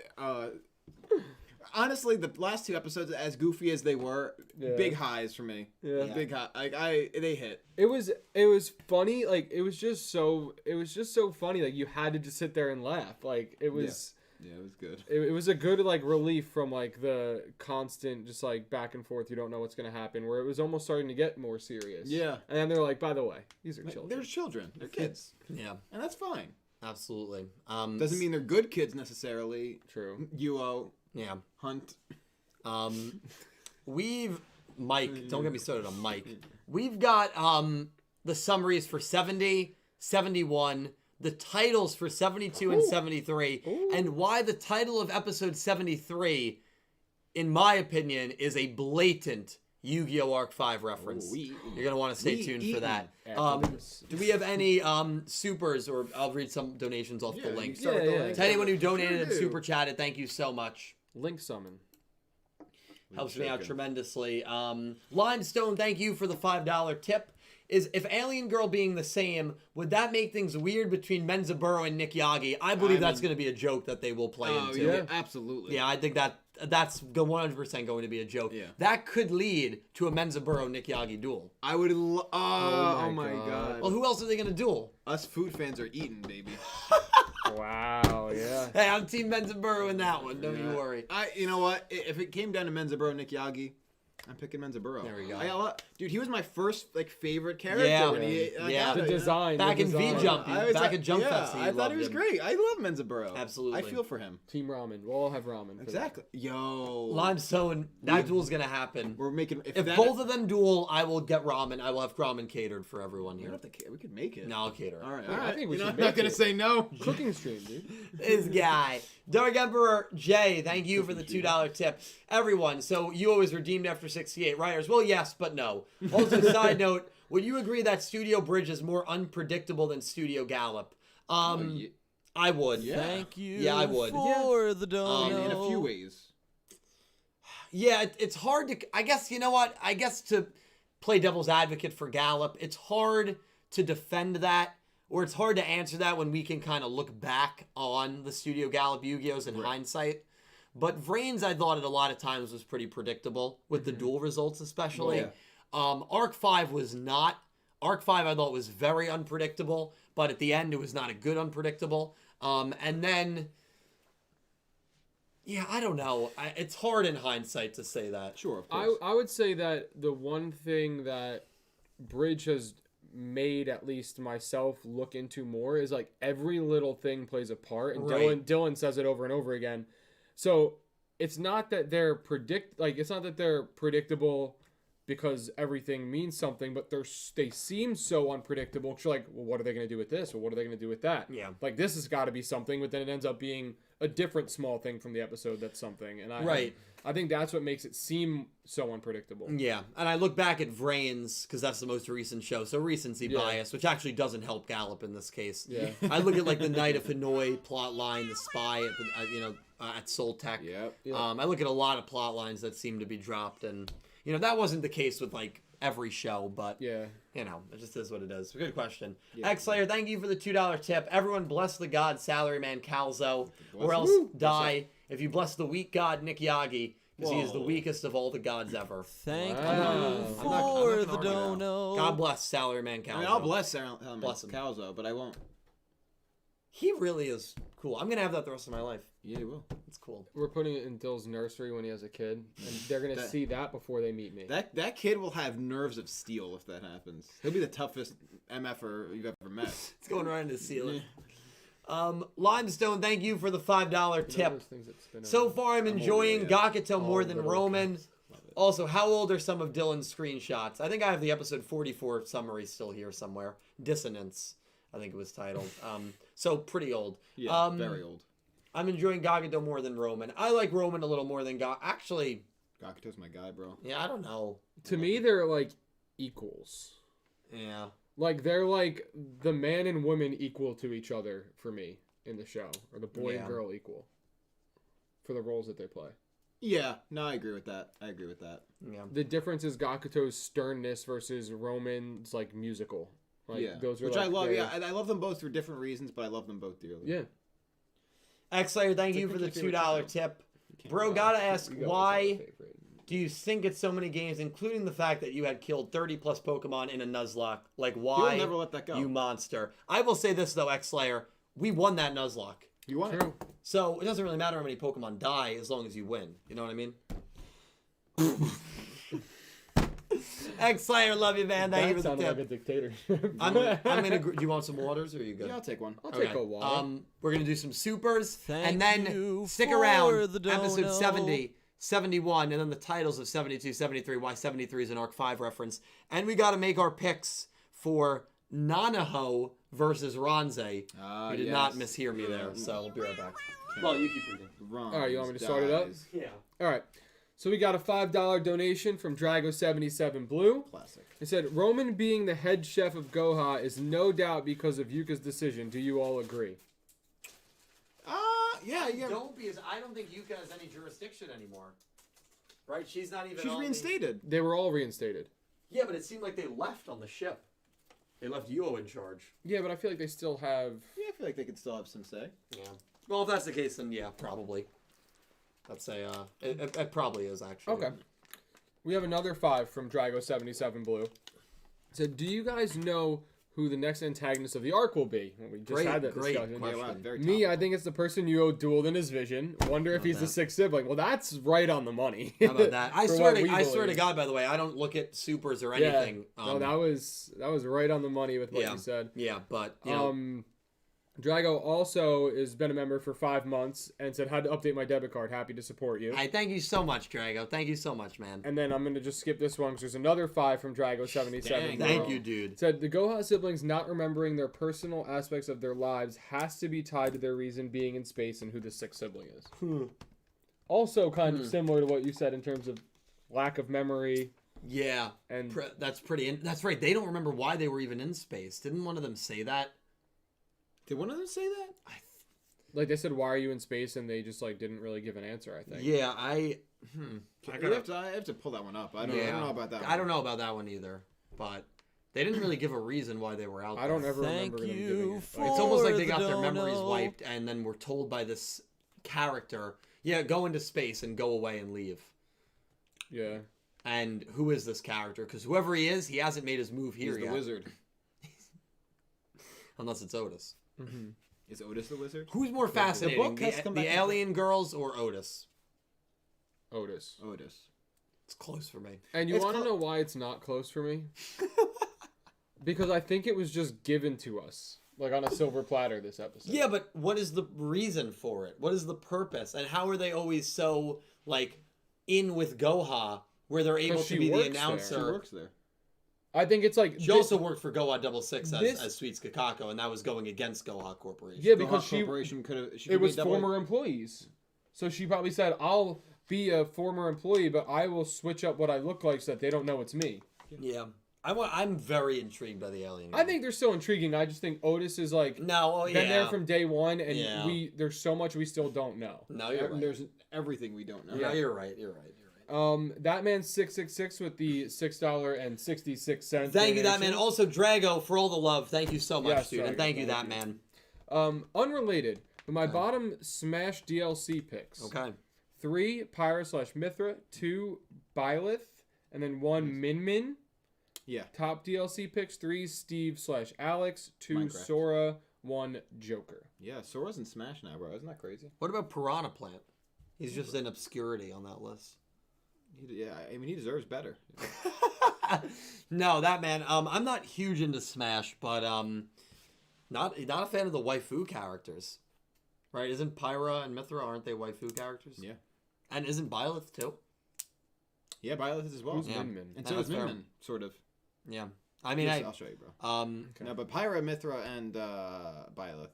honestly, the last 2 episodes, as goofy as they were, big highs for me. Yeah. Big high. Like they hit. It was funny. Like it was just so funny. Like you had to just sit there and laugh. Like it was. Yeah, it was good. It was a good like relief from like the constant just like back and forth. You don't know what's gonna happen. Where it was almost starting to get more serious. Yeah. And then they're like, by the way, these are children. They're children. They're kids. Yeah. And that's fine. Absolutely. Doesn't mean they're good kids necessarily. True. Yugioh. Yeah. Hunt. Mike, don't get me started on Mike. We've got the summaries for 70, 71, the titles for 72 and 73, and why the title of episode 73, in my opinion, is a blatant Yu-Gi-Oh! Arc 5 reference. You're going to want to stay tuned for that. Do we have any supers, or I'll read some donations off the link. To anyone who donated and super chatted, thank you so much. Link summon. Helps me out tremendously. Limestone, thank you for the $5 tip. If Alien Girl being the same, would that make things weird between Menzaburo and Nick Yagi? I believe that's going to be a joke that they will play into. Yeah, absolutely. Yeah, I think that's 100% going to be a joke. Yeah. That could lead to a Menzaburo Nick Yagi duel. I would. Oh my god. Well, who else are they going to duel? Us food fans are eating, baby. Wow. Yeah. Hey, I'm Team Menzaburo in that one. Don't you worry. You know what? If it came down to Menzaburo Nick Yagi, I'm picking Menzaburo. There we go. Dude, he was my first favorite character. The design. Back in V-Jump. Back at Jump Fest. I thought he was great. I love Menzaburo. Absolutely. I feel for him. Team Ramen. We'll all have ramen. Exactly. Yo. Limestone. That duel's going to happen. We're making... If both of them duel, I will get ramen. I will have ramen catered for everyone here. We could make it. No, I'll cater. All right. I think we should I'm not going to say no. Cooking stream, dude. This guy. Dark Emperor J, thank you for the $2 tip. Everyone, so you always redeemed after 68 writers. Well, yes, but no. Also, side note, would you agree that Studio Bridge is more unpredictable than Studio Gallop? I would. Yeah. Thank you. Yeah, I would. For the dono. In a few ways. Yeah, it's hard to... I guess, you know what? I guess to play devil's advocate for Gallop, it's hard to defend that, or it's hard to answer that when we can kind of look back on the Studio Gallop Yu-Gi-Ohs in hindsight. But Ranze, I thought at a lot of times was pretty predictable, with the duel results especially. Yeah. Arc 5 was not. Arc 5 I thought was very unpredictable, but at the end it was not a good unpredictable. And then... Yeah, I don't know. It's hard in hindsight to say that. Sure, of course. I would say that the one thing that Bridge has made at least myself look into more is like every little thing plays a part, and Dylan says it over and over again. So it's not that they're it's not that they're predictable because everything means something, but they seem so unpredictable. You're like, well, what are they going to do with this? Or what are they going to do with that? Yeah. Like, this has got to be something, but then it ends up being a different small thing from the episode that's something. And I think that's what makes it seem so unpredictable. Yeah, and I look back at Ranze, because that's the most recent show, so recency bias, which actually doesn't help Gallop in this case. Yeah. I look at, like, the Knight of Hanoi plot line, the spy at Soul Tech. Yep. I look at a lot of plot lines that seem to be dropped, and, that wasn't the case with, like, every show, but, it just is what it is. Good question. Yeah. X-Slayer, thank you for the $2 tip. Everyone bless the god Salaryman Calzo, or else die. If you bless the weak god Nick Yagi, because he is the weakest of all the gods ever. Thank you for the dono. God bless Salaryman Calzo. I mean, I'll bless Calzo, but I won't. He really is cool. I'm going to have that the rest of my life. Yeah, he will. It's cool. We're putting it in Dill's nursery when he has a kid, and they're going to see that before they meet me. That kid will have nerves of steel if that happens. He'll be the toughest MFer you've ever met. It's going right into the ceiling. Limestone, thank you for the $5 tip. So far, I'm enjoying Gakuto more than Roman. Also, how old are some of Dylan's screenshots? I think I have the episode 44 summary still here somewhere. Dissonance, I think it was titled. So pretty old. Yeah, very old. I'm enjoying Gakuto more than Roman. I like Roman a little more than Actually, Gakuto's my guy, bro. Yeah, I don't know. To me, they're like equals. Yeah. Like, they're like the man and woman equal to each other for me in the show. Or the boy and girl equal. For the roles that they play. Yeah, no, I agree with that. Yeah. The difference is Gakuto's sternness versus Roman's, like, musical. Like, those are, which like, I love. Yeah, I love them both for different reasons, but I love them both dearly. Yeah. X-Slayer, thank you for the $2 tip. Bro, gotta ask, why do you think it's so many games, including the fact that you had killed 30-plus Pokemon in a Nuzlocke? Like, why? You'll never let that go. You monster. I will say this, though, X-Slayer. We won that Nuzlocke. You won True. it. So, it doesn't really matter how many Pokemon die as long as you win. You know what I mean? X-Slayer, love you, man. Thank you for the tip. Like a dictatorship. I'm gonna. Do you want some waters, or are you good? Yeah, I'll take one. I'll take a water. We're gonna do some supers, Thank and then you stick for around. the dono. Episode 70, 71, and then the titles of 72, 73. Why 73 is an Arc 5 reference, and we got to make our picks for Nanaho versus Ranze. You did not mishear me there, so we'll be right back. Well, you keep reading. All right, you want me to start it up? Yeah. All right. So we got a $5 donation from Drago77 Blue. Classic. It said, Roman being the head chef of Goha is no doubt because of Yuka's decision. Do you all agree? Yeah. Don't, because I don't think Yuka has any jurisdiction anymore. Right? She's not even. She's reinstated. They were all reinstated. Yeah, but it seemed like they left on the ship. They left Yugioh in charge. Yeah, but I feel like they still have... Yeah, I feel like they could still have some say. Yeah. Well, if that's the case, then yeah, probably. Let's say, it probably is, actually. Okay. We have another 5 from Drago77 Blue. It said, do you guys know who the next antagonist of the arc will be? Well, we just had that discussion. Question. I think it's the person Yugioh dueled in his vision. Wonder if he's the sixth sibling. Well, that's right on the money. How about that? I swear to God, by the way, I don't look at supers or anything. Yeah. No, that was right on the money with what you said. Yeah, but you know. Drago also has been a member for 5 months and said, had to update my debit card. Happy to support you. Hey, thank you so much, Drago. Thank you so much, man. And then I'm going to just skip this one because there's another 5 from Drago77. Thank you, dude. Said, the Goha siblings not remembering their personal aspects of their lives has to be tied to their reason being in space and who the sixth sibling is. Also kind of similar to what you said in terms of lack of memory. Yeah. And that's pretty... That's right. They don't remember why they were even in space. Didn't one of them say that? Did one of them say that? Like they said, why are you in space? And they just like didn't really give an answer, I think. Yeah, I have to pull that one up. I don't know about that one. I don't know about that one either. But they didn't really give a reason why they were out there. I don't ever remember them giving it. It's almost like they got their memories wiped and then were told by this character, yeah, go into space and go away and leave. Yeah. And who is this character? Because whoever he is, he hasn't made his move here yet. He's the wizard. Unless it's Otis. Mm-hmm. Is Otis the wizard? Who's more fascinating, the alien girls or Otis? Otis. It's close for me. And you want to know why it's not close for me? Because I think it was just given to us. like on a silver platter this episode. Yeah, but what is the reason for it? What is the purpose? And how are they always so like in with Goha where they're able to be the announcer? She works there. I think it's like She also worked for Goha 66 this- as Sweet Ccapacappuuu, and that was going against Goha Corporation. Yeah, because Corporation could have. it was former employees. So she probably said, "I'll be a former employee, but I will switch up what I look like so that they don't know it's me." Yeah. I'm very intrigued by the alien. I think they're so intriguing. I just think Otis is like been there from day one, and there's so much we still don't know. No, you're right. There's everything we don't know. Yeah, you're right. You're right. That man 666 with the $6.66. Thank you, that man. Also, Drago, for all the love. Thank you so much, dude. And thank you, that man. Unrelated, but my bottom Smash DLC picks. Okay. 3 Pyra/Mithra, 2 Byleth, and then 1 Min Min. Yeah. Top DLC picks: 3 Steve/Alex, 2 Minecraft. Sora, 1 Joker. Yeah, Sora's in Smash now, bro. Isn't that crazy? What about Piranha Plant? He's just in obscurity on that list. Yeah, I mean, he deserves better. No, that man. I'm not huge into Smash, but not a fan of the waifu characters. Right? Isn't Pyra and Mithra, aren't they waifu characters? Yeah. And isn't Byleth too? Yeah, Byleth is as well. Who's Yeah. Min Min? And so is Min Min, sort of. Yeah. I mean, I'll show you, bro. Okay. No, but Pyra, Mithra, and Byleth.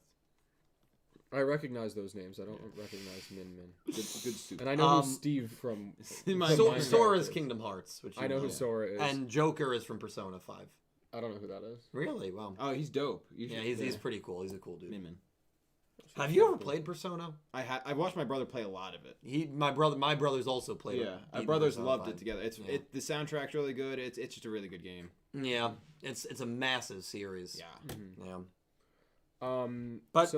I recognize those names. I don't recognize Min Min. Good soup. And I know who's Steve from. My- Minecraft Sora's is. Kingdom Hearts, which I know who Sora is. and Joker is from Persona 5. I don't know who that is. Really? Wow. Oh, he's dope. Yeah, he's pretty cool. He's a cool dude. Min Min. Have you ever played Persona? I watched my brother play a lot of it. My brothers also played. Yeah, our beat brothers Persona loved 5. it together. The soundtrack's really good. It's just a really good game. Yeah, it's a massive series. Yeah. Yeah. But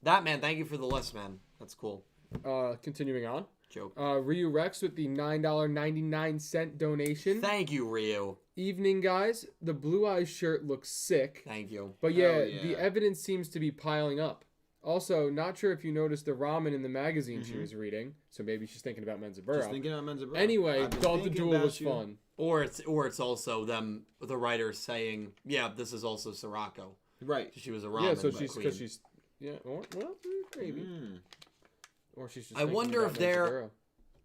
That man, thank you for the list, man. That's cool. continuing on. Joke. Ryu Rex with the $9.99 donation. Thank you, Ryu. Evening, guys. The Blue Eyes shirt looks sick. Thank you. But yeah, yeah. the evidence seems to be piling up. Also, not sure if you noticed the ramen in the magazine she was reading, so maybe she's thinking about Menzaburo. Just thinking about Menzaburo. Anyway, I've been thought the thinking duel about was you. fun. Or it's also them, the writers saying, yeah, this is also Sirocco. Right. She was a ramen Yeah, so queen. because she's or well, maybe. Or she's just. I wonder about if there- Menzaburo.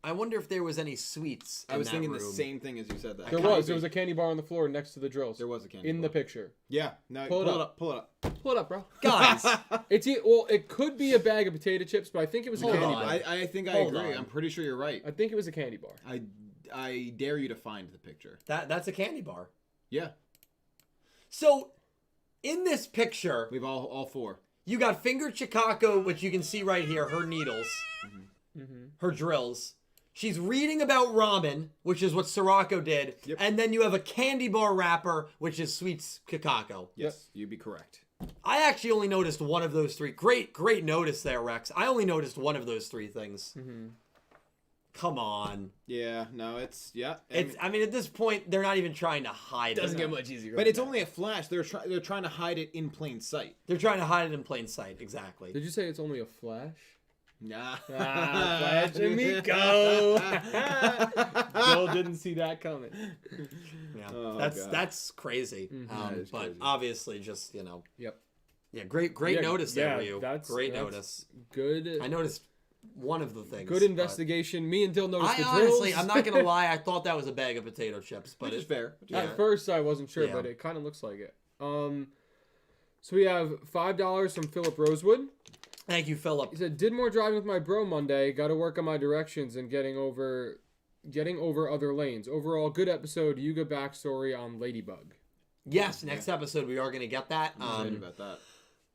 I wonder if there was any sweets in I was that thinking room. the same thing as you said that. There was a candy bar on the floor next to the drills. There was a candy in bar. the picture. Yeah. No, Pull it up. Pull it up. Pull it up, bro. Guys, It could be a bag of potato chips, but I think it was a Hold candy on. bar. I think I Hold agree. on. I'm pretty sure you're right. I think it was a candy bar. I dare you to find the picture. that's a candy bar. Yeah. So, in this picture, We've all four. you got Finger Chicago, which you can see right here, her needles, her drills. She's reading about ramen, which is what Sirocco did. Yep. And then you have a candy bar wrapper, which is Sweets Chicago. Yes, you'd be correct. I actually only noticed one of those three. Great notice there, Rex. I only noticed one of those three things. Come on. Yeah, no, it's I mean, at this point, they're not even trying to hide it. much easier. but it's only a flash. They're trying to hide it in plain sight. They're trying to hide it in plain sight. Exactly. Did you say it's only a flash? Nah. Flash Umiko. Bill didn't see that coming. Yeah, Oh, that's God. crazy. That is But crazy. obviously, just Yep. Yeah, great Yeah, notice there, yeah, Ryu. Great notice. Good. I noticed one of the things. Good but- investigation. Me and Dill noticed I the honestly, drills. I'm not gonna lie. I thought that was a bag of potato chips, but Which is it's fair. At first, I wasn't sure, Yeah. but it kind of looks like it. So we have $5 from Philip Rosewood. Thank you, Philip. He said, "Did more driving with my bro Monday. Got to work on my directions and getting over other lanes. Overall, good episode. Yuga backstory on Ladybug. Yes, next episode we are gonna get that. I'm excited about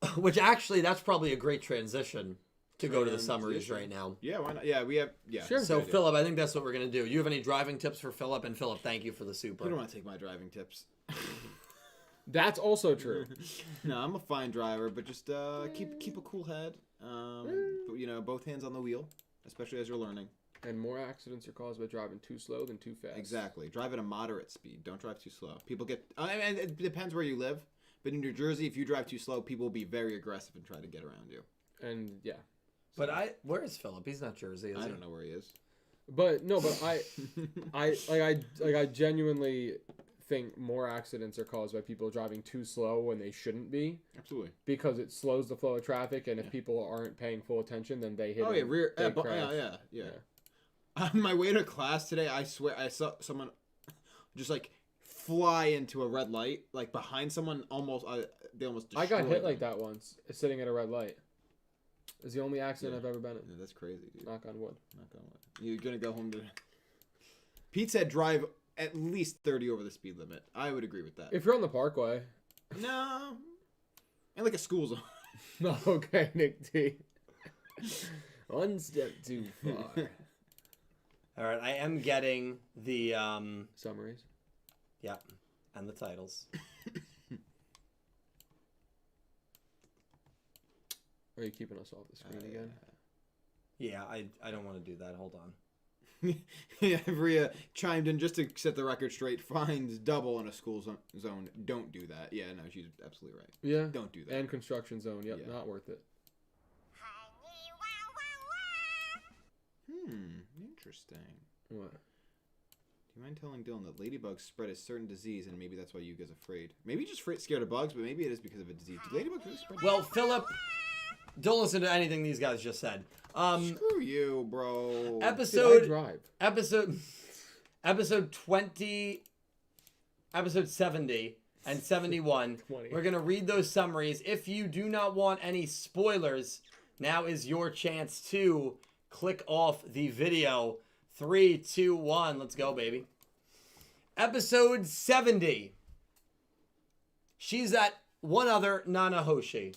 that. Which actually, that's probably a great transition to go to the summaries Transition. right now. Yeah, why not? Yeah, we have. Yeah. Sure. So, good idea. Philip, I think that's what we're gonna do. You have any driving tips for Philip? And Philip, thank you for the You don't super. want to take my driving tips. That's also true. No, I'm a fine driver, but just keep a cool head. But, both hands on the wheel, especially as you're learning. And more accidents are caused by driving too slow than too fast. Exactly. Drive at a moderate speed. Don't drive too slow. People get. And it depends where you live. But in New Jersey, if you drive too slow, people will be very aggressive and try to get around you. And yeah, But where is Philip? He's not Jersey, is I he? don't know where he is. but no, but I genuinely think more accidents are caused by people driving too slow when they shouldn't be. Absolutely. Because it slows the flow of traffic, and if people aren't paying full attention, then they hit. Oh, yeah, yeah. On my way to class today, I swear I saw someone just like fly into a red light, like behind someone. They almost. I got hit them. like that once, sitting at a red light. It's the only accident I've ever been in. Yeah, that's crazy, dude. Knock on wood. Knock on wood. You're gonna go home to. Pete said drive at least 30 over the speed limit. I would agree with that. If you're on the parkway. No. And like a school zone. No, okay, Nick T. One step too far. All right, I am getting the Summaries. Yeah, and the titles. Are you keeping us off the screen again? Yeah, I don't want to do that. Hold on. Yeah, Rhea chimed in just to set the record straight. Fines double in a school zone. Don't do that. Yeah, no, she's absolutely right. Yeah. Don't do that. And construction zone. Yep, Yeah. not worth it. Interesting. What? Do you mind telling Dylan that ladybugs spread a certain disease, and maybe that's why Yugioh's afraid? Maybe just scared of bugs, but maybe it is because of a disease. Do ladybugs really spread? Well, Philip, don't listen to anything these guys just said. Screw you, bro. Episode 20, episode 70 and 71. 20. We're gonna read those summaries. If you do not want any spoilers, now is your chance to click off the video. 3, 2, 1. Let's go, baby. Episode 70. She's at one other Nanaho.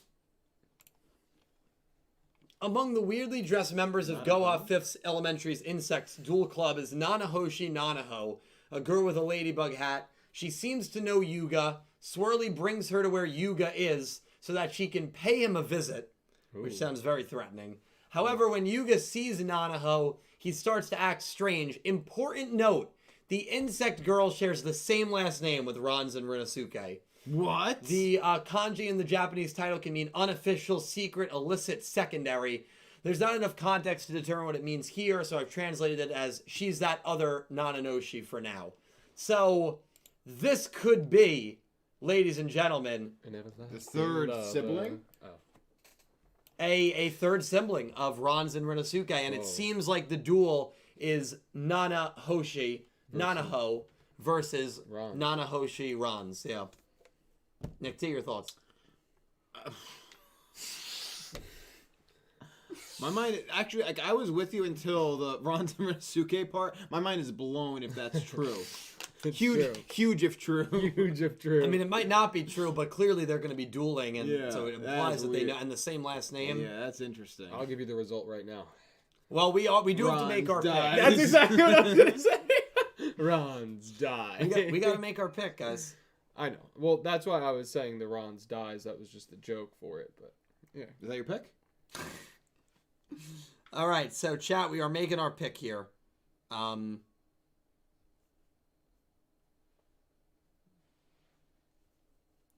Among the weirdly dressed members of Goa 5th Elementary's Insects Duel Club is Nanaho Nanaho, a girl with a ladybug hat. She seems to know Yuga. Swirly brings her to where Yuga is so that she can pay him a visit, which sounds very threatening. However, when Yuga sees Nanaho, he starts to act strange. Important note, the insect girl shares the same last name with Ranze and Rinosuke. What? The kanji in the Japanese title can mean unofficial, secret, illicit, secondary. There's not enough context to determine what it means here, so I've translated it as she's that other Nananoshi for now. So, this could be, ladies and gentlemen, the third sibling? A third sibling of Ranze and Rinosuke, and it seems like the duel is Nanaho versus Nanaho Ranze. Yeah. Nick T, your thoughts? My mind, actually, like, I was with you until the Ranze and Rinosuke part. My mind is blown if that's true. Huge if true. Huge if true. I mean, it might not be true, but clearly they're going to be dueling, and so it implies that they know, and the same last name. Yeah, that's interesting. I'll give you the result right now. Well, we do have to make our pick. That's exactly what I was going to say. Ranze die. We got to make our pick, guys. I know. Well, that's why I was saying the Ranze dies. That was just a joke for it, but yeah. Is that your pick? All right, so chat, we are making our pick here.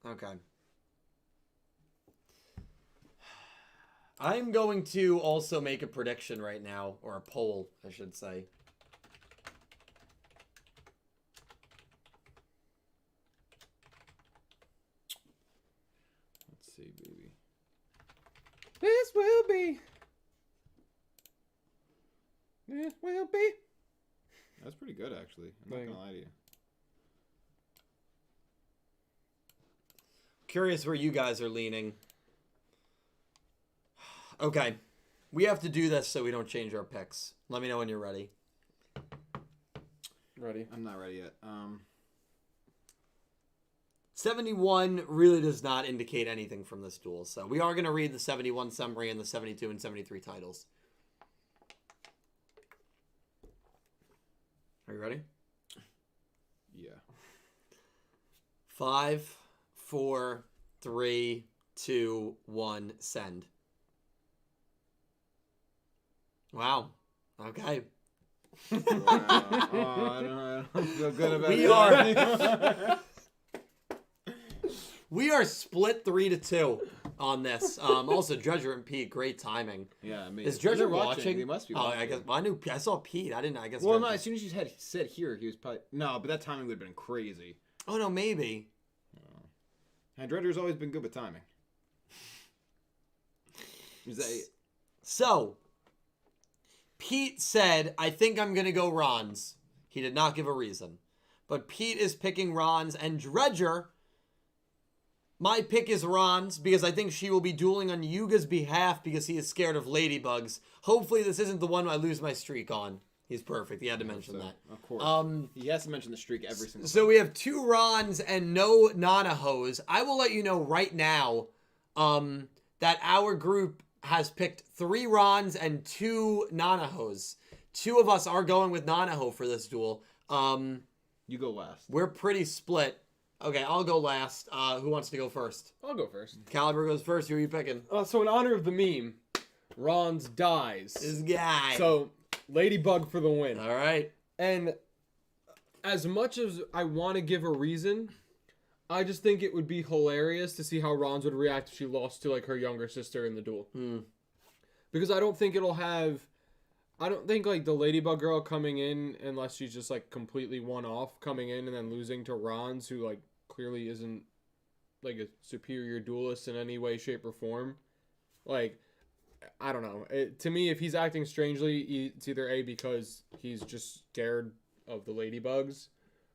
Okay. I'm going to also make a prediction right now, or a poll, I should say. Let's see, baby. This will be. This will be. That's pretty good, actually. I'm not gonna lie to you. Curious where you guys are leaning. Okay. We have to do this so we don't change our picks. Let me know when you're ready. Ready. I'm not ready yet. 71 really does not indicate anything from this duel, so we are going to read the 71 summary and the 72 and 73 titles. Are you ready? Yeah. 5, 4, 3, 2, 1, send. Wow. Okay. Wow. Oh, I don't feel good about We are split 3-2 on this. Also, Dredger and Pete, great timing. Yeah, I mean, is Dredger watching? He must be. Oh, I guess I saw Pete. I guess. Well, no. As soon as you said here, he was probably no. But that timing would have been crazy. Oh, no, maybe. And Dredger's always been good with timing. So, Pete said, I think I'm going to go Ranze. He did not give a reason. But Pete is picking Ranze, and Dredger, my pick is Ranze because I think she will be dueling on Yuga's behalf because he is scared of ladybugs. Hopefully this isn't the one I lose my streak on. He's perfect. He had to mention that. Of course. He has to mention the streak every single time. So we have 2 Ranze and no Nanahos. I will let you know right now that our group has picked 3 Ranze and 2 Nanahos. 2 of us are going with Nanaho for this duel. You go last. We're pretty split. Okay, I'll go last. Who wants to go first? I'll go first. Caliber goes first. Who are you picking? So in honor of the meme, Ranze dies. This guy. So, Ladybug for the win. All right. And as much as I want to give a reason, I just think it would be hilarious to see how Ranze would react if she lost to, like, her younger sister in the duel. Because I don't think it'll have... I don't think, like, the Ladybug girl coming in, unless she's just, like, completely one-off, coming in and then losing to Ranze, who, like, clearly isn't, like, a superior duelist in any way, shape, or form. Like, I don't know. To me, if he's acting strangely, it's either A, because he's just scared of the Ladybugs,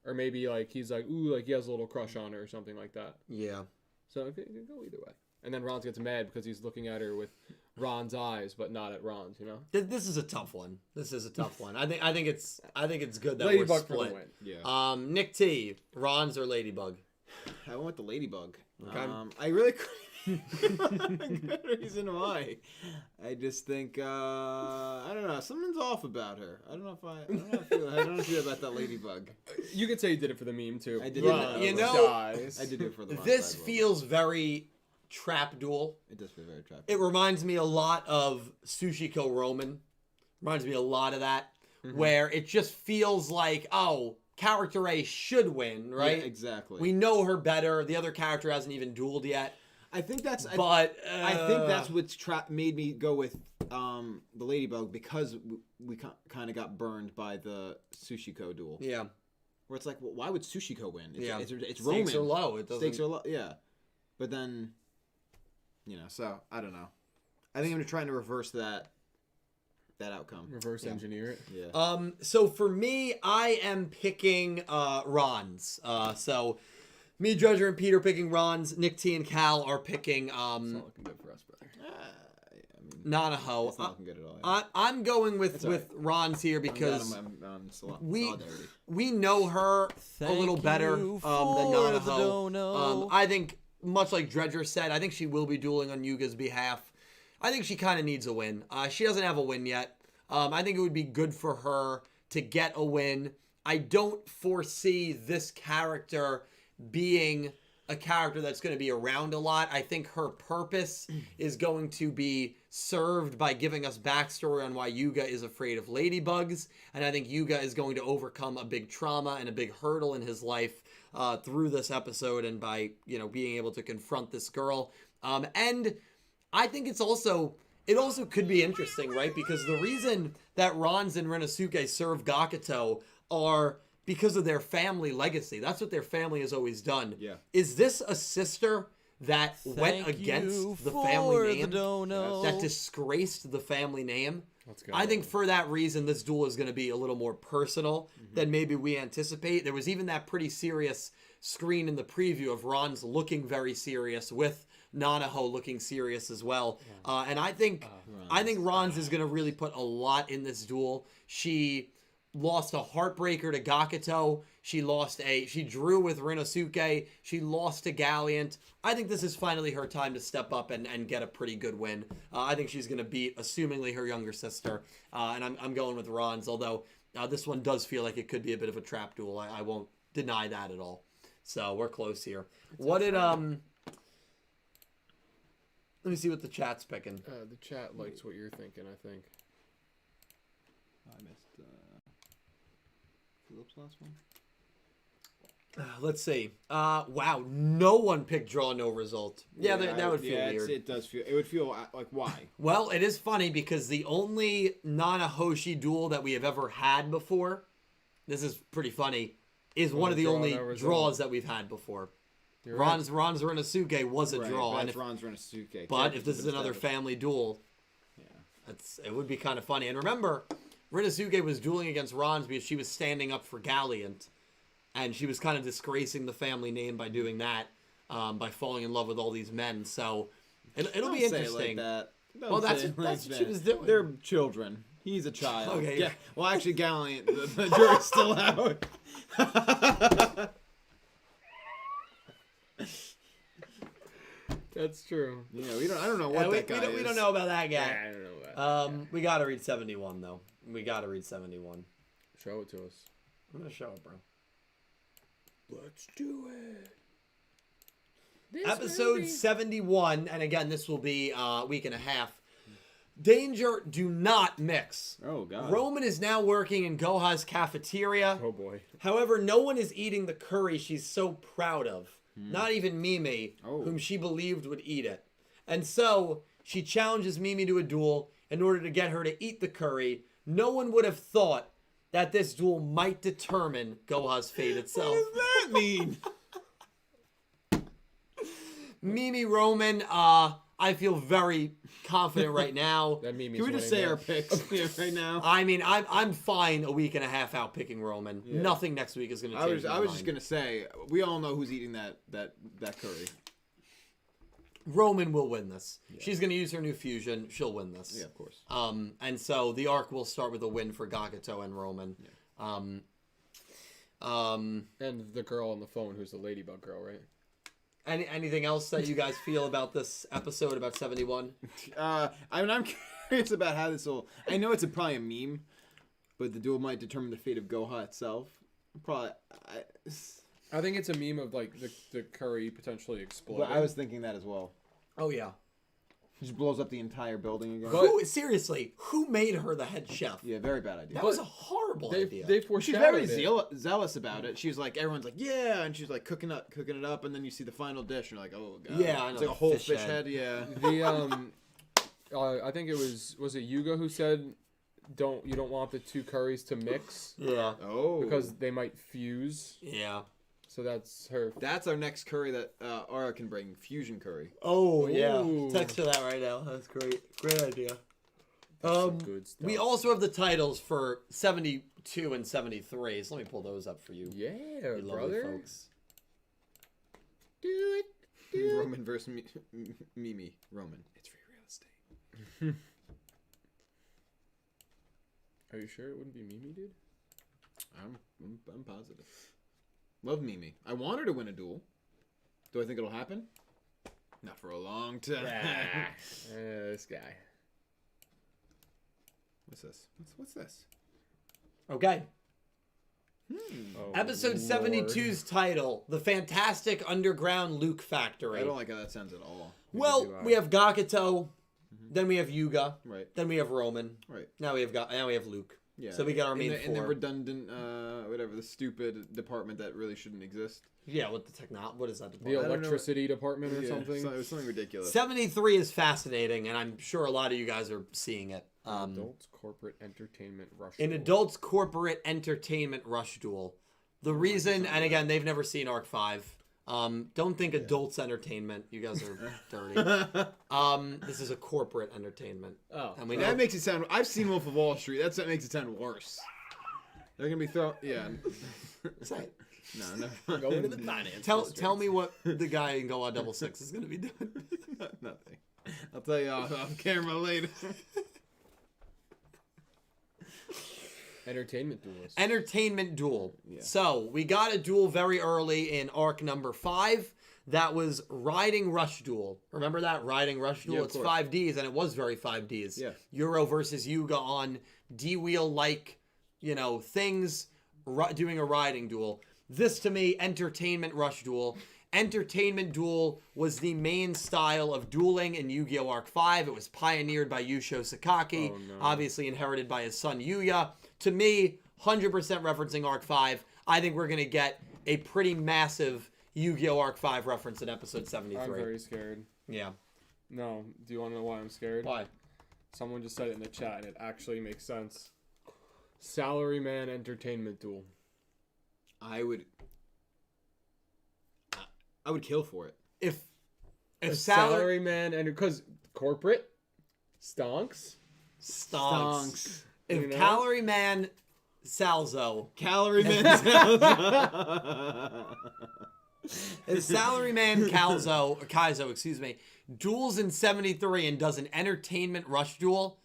or maybe, like, he's like, ooh, like, he has a little crush on her or something like that. Yeah. So it could go either way. And then Ranze gets mad because he's looking at her with Ron's eyes, but not at Ranze, you know? This is a tough one. This is a tough one. I think it's good that Ladybug we're for split. the win. Yeah. Nick T, Ranze or Ladybug? I went with the Ladybug. Okay. I really couldn't good reason why. I just think I don't know. Something's off about her. I don't know how I feel about that Ladybug. You could say you did it for the meme too. I did. You know, dies. I did it for the. This feels very trap duel. It does feel very trap. It reminds me a lot of Sushiko Roman. Reminds me a lot of that, where it just feels like, oh, character A should win, right? Yeah, exactly. We know her better. The other character hasn't even dueled yet. I think that's. But I think that's what's made me go with the Ladybug, because we kind of got burned by the Sushiko duel. Yeah. Where it's like, well, why would Sushiko win? It's Roman. Roman. Stakes are low. It doesn't... Stakes are low. Yeah. But then, so I don't know. I think I'm trying to reverse that outcome. Reverse engineer it. Yeah. So for me, I am picking Ranze. So me, Dredger, and Peter picking Ranze. Nick T and Cal are picking It's not looking good for us, brother. Nanaho. It's not looking good at all. Yeah. I'm going with right. Ranze here because solidarity. we know her a little better than Nanaho. I think, much like Dredger said, I think she will be dueling on Yuga's behalf. I think she kind of needs a win. She doesn't have a win yet. I think it would be good for her to get a win. I don't foresee this character being a character that's going to be around a lot. I think her purpose is going to be served by giving us backstory on why Yuga is afraid of ladybugs. And I think Yuga is going to overcome a big trauma and a big hurdle in his life through this episode, and by, being able to confront this girl. And I think it also could be interesting, right? Because the reason that Ranze and Renosuke serve Gakuto are because of their family legacy. That's what their family has always done. Yeah. Is this a sister that went against the family name? That disgraced the family name? I think for that reason, this duel is going to be a little more personal than maybe we anticipate. There was even that pretty serious screen in the preview of Ranze looking very serious, with Nanaho looking serious as well. And I think Ranze is going to really put a lot in this duel. She lost a heartbreaker to Gakuto. She drew with Renosuke. She lost to Galliant. I think this is finally her time to step up and get a pretty good win. I think she's going to beat, assumingly, her younger sister. And I'm going with Ranze, although this one does feel like it could be a bit of a trap duel. I won't deny that at all. So we're close here. What did let me see what the chat's picking. The chat likes what you're thinking, I think. I missed Philip's last one. Let's see. Wow, no one picked draw no result. Yeah, that would feel weird. It does feel. It would feel like, why? Well, it is funny because the only Nanahoshi duel that we have ever had before, this is pretty funny, is one of the draw, only no result. draws that we've had before. You're right. Ranze Renosuke was a Right, draw. That's And if, Ranze Renosuke. but if this is another family duel, it would be kind of funny. And remember, Renosuke was dueling against Ranze because she was standing up for Galliant. And she was kind of disgracing the family name by doing that, by falling in love with all these men. So it'll be interesting. Say it like that. Don't Well, that's say it what like she that. was doing. They're children. He's a child. Okay. Yeah. Well, actually, Galliant, the jury's still out. That's true. Yeah, I don't know what that guy is. We don't know about that guy. Yeah, I don't know that. We gotta read 71 though. We gotta read 71. Show it to us. I'm gonna show it, bro. Let's do it. Episode 71, and again, this will be a week and a half. Danger, do not mix. Oh, God. Roman is now working in Goha's cafeteria. Oh boy. However, no one is eating the curry she's so proud of. Not even Mimi, whom she believed would eat it. And so, she challenges Mimi to a duel in order to get her to eat the curry. No one would have thought that this duel might determine Goha's fate itself. What does that mean? Mimi Roman, I feel very confident right now. That Mimi's Can we just winning say our that. picks here right now? I mean, I'm fine a week and a half out picking Roman. Yeah. Nothing next week is going to change. I was just gonna say we all know who's eating that curry. Roman will win this. Yeah. She's going to use her new fusion. She'll win this. Yeah, of course. And so the arc will start with a win for Gakuto and Roman. Yeah. And the girl on the phone who's the ladybug girl, right? Anything else that you guys feel about this episode, about 71? I'm curious about how this will... I know it's probably a meme, but the duel might determine the fate of Goha itself. Probably... I think it's a meme of, like, the curry potentially exploding. Well, I was thinking that as well. Oh, yeah. He just blows up the entire building again. Seriously, who made her the head chef? Yeah, very bad idea. That was a horrible idea. They She's very zealous about it. She's like, everyone's like, yeah, and she's like cooking it up, and then you see the final dish, and you're like, oh god, yeah, I know, it's like a whole fish head. Yeah. I think it was it Yugioh who said, you don't want the two curries to mix. Yeah. Oh. Because they might fuse. Yeah. So that's her. That's our next curry that Aura can bring. Fusion curry. Oh, yeah. Ooh. Text her that right now. That's great. Great idea. Good stuff. We also have the titles for 72 and 73. So let me pull those up for you. Yeah, you lovely brother. folks. Do it. Roman versus Mimi. Roman. It's free real estate. Are you sure it wouldn't be Mimi, dude? I'm positive. Love Mimi. I want her to win a duel. Do I think it'll happen? Not for a long time. This guy. What's this? What's this? Okay. Oh, Episode 72's title, The Fantastic Underground Luke Factory. I don't like how that sounds at all. Well, we have Gakuto, then we have Yuga, Right. Then we have Roman, Right. now we have Luke. Yeah. So we got our main in the four. redundant, whatever, the stupid department that really shouldn't exist. Yeah, with the what is that The department? electricity department or something. It was something ridiculous. 73 is fascinating, and I'm sure a lot of you guys are seeing it. Adults Corporate Entertainment Rush. An Duel. Adults Corporate Entertainment Rush Duel. The reason, and again, they've never seen Arc 5. Don't think adults entertainment. You guys are dirty. This is a corporate entertainment. Oh. And we know That makes it sound... I've seen Wolf of Wall Street. That makes it sound worse. They're going to be throwing... Yeah. Say it. No. Go into the finance. Tell me what the guy in Go on Double Six is going to be doing. Nothing. I'll tell you off camera later. Entertainment duels. Entertainment duel. Yeah. So we got a duel very early in arc number 5. That was Riding Rush Duel. Remember that? Riding Rush Duel? Yeah, of It's course. 5Ds, and it was very 5Ds. Yeah. Euro versus Yuga on D-Wheel-like, things, doing a riding duel. This, to me, Entertainment Rush Duel. Entertainment Duel was the main style of dueling in Yu-Gi-Oh! Arc 5. It was pioneered by Yusho Sakaki, obviously inherited by his son Yuya. To me, 100% referencing Arc 5. I think we're going to get a pretty massive Yu-Gi-Oh! Arc 5 reference in episode 73. I'm very scared. Yeah. No. Do you want to know why I'm scared? Why? Someone just said it in the chat, and it actually makes sense. Salaryman Entertainment Duel. I would kill for it. If salary man, and because corporate stonks. If You know? Calorie Man Salzo. Calorie Man. If Salary Man Kaizo, excuse me, duels in 73 and does an entertainment rush duel,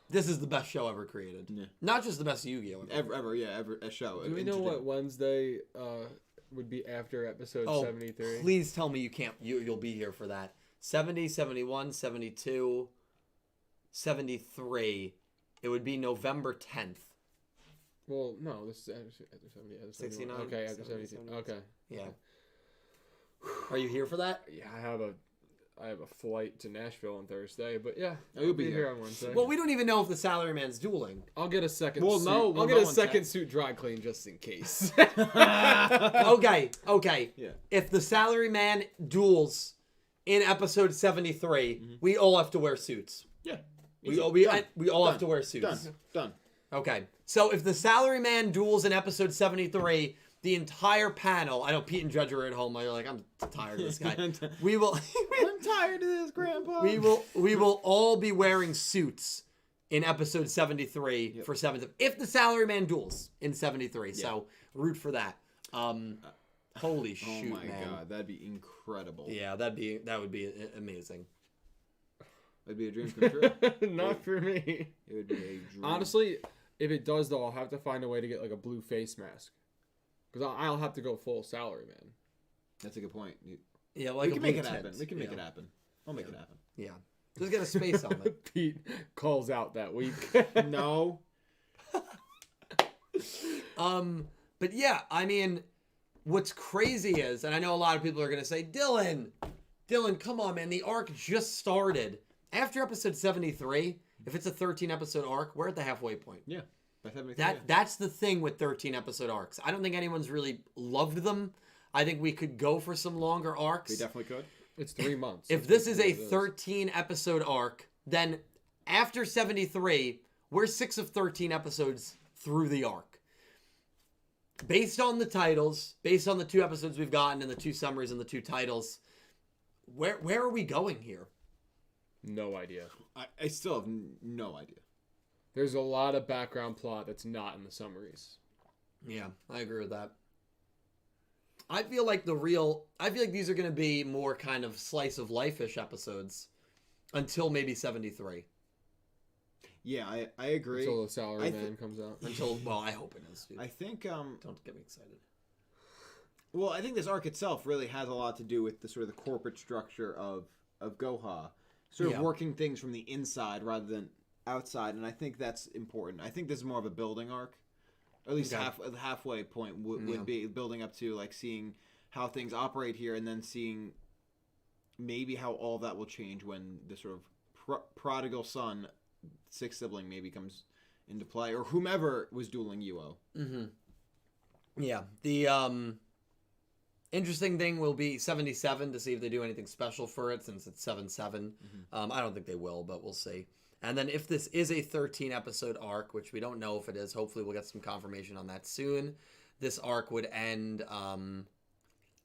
this is the best show ever created. Yeah. Not just the best Yu-Gi-Oh! ever a show. Do we know what Wednesday would be after episode 73? Please tell me you can't. You'll be here for that. 70, 71, 72, 73. It would be November 10th. Well, no, this is after 70. 69? Okay, after 70, 72. Okay. Yeah. Are you here for that? Yeah, I have a flight to Nashville on Thursday, but yeah, you'll be here on Wednesday. Well, we don't even know if the Salaryman's dueling. I'll get a second. Well, suit. no, I'll no get a one second can. suit dry clean just in case. Okay. Yeah. If the Salaryman duels in episode 73, we all have to wear suits. Yeah. We all have to wear suits. Done. Okay. So if the Salaryman duels in episode 73, the entire panel, I know Pete and Dredger are at home, you're like, I'm tired of this guy. We will I'm tired of this, Grandpa. we will all be wearing suits in episode 73 for 7th. If the Salaryman duels in 73. So root for that. Holy shoot, oh my man. god, that'd be incredible. Yeah, that would be amazing. That'd be a dream come true. Not for me. It would be a dream. Honestly, if it does though, I'll have to find a way to get like a blue face mask. Because I'll have to go full salary, man. That's a good point. Yeah, like We can make it happen. We can make it happen. I'll make it happen. Yeah. Just get a space helmet. Pete calls out that week. No. But yeah, I mean, what's crazy is, and I know a lot of people are going to say, Dylan, come on, man. The arc just started. After episode 73, if it's a 13-episode arc, we're at the halfway point. Yeah. By 73, That's the thing with 13-episode arcs. I don't think anyone's really loved them. I think we could go for some longer arcs. We definitely could. It's 3 months. If this is a 13-episode arc, then after 73, we're 6 of 13 episodes through the arc. Based on the titles, based on the 2 episodes we've gotten and the 2 summaries and the 2 titles, where are we going here? No idea. I still have no idea. There's a lot of background plot that's not in the summaries. Yeah, I agree with that. I feel like these are going to be more kind of slice of life-ish episodes until maybe 73. Yeah, I agree. Until the salary man comes out. Well, I hope it is, dude. I think Don't get me excited. well, I think this arc itself really has a lot to do with the sort of the corporate structure of Goha. Sort of working things from the inside rather than outside, and I think that's important. I think this is more of a building arc. Or at least the halfway point would be building up to like seeing how things operate here, and then seeing maybe how all that will change when the sort of prodigal son, 6th sibling, maybe comes into play, or whomever was dueling Yugioh. Mm-hmm. Yeah. The interesting thing will be 77 to see if they do anything special for it, since it's 7-7. Mm-hmm. I don't think they will, but we'll see. And then if this is a 13-episode arc, which we don't know if it is, hopefully we'll get some confirmation on that soon. This arc would end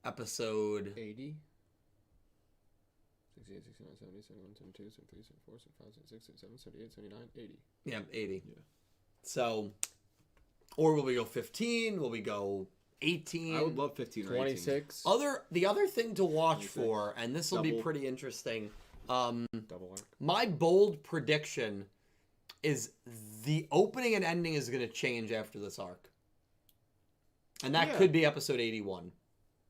episode 80. 68, 69, 70, 71, 72, 73, 74, 75, 76, 77, 78, 79, 80. Yeah, 80. Yeah. So, or will we go 15? Will we go 18? I would love 15 or 18. 26. The other thing to watch 26. for, and this will be Double. pretty interesting. Double arc. My bold prediction is the opening and ending is going to change after this arc. And that could be episode 81.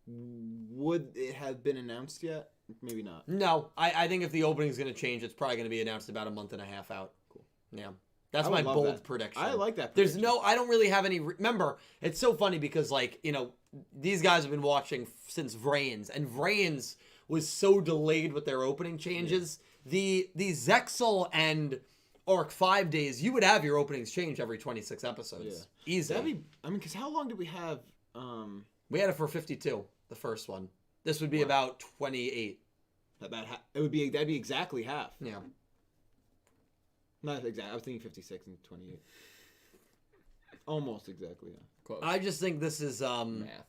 Would it have been announced yet? Maybe not. No, I think if the opening is going to change, it's probably going to be announced about a month and a half out. Cool. Yeah. That's I my would love bold that. prediction. I like that There's prediction. I don't really have any... Remember, it's so funny because, like, you know, these guys have been watching since Ranze, and Ranze was so delayed with their opening changes. Yeah. The Zexal and Arc 5 days, you would have your openings change every 26 episodes. Yeah. Easy. That'd be... I mean, because how long did we have... We had it for 52, the first one. This would be about 28. That'd be exactly half. Yeah. Not exactly. I was thinking 56 and 28. Almost exactly. Yeah. Close. I just think this is Math. Yeah,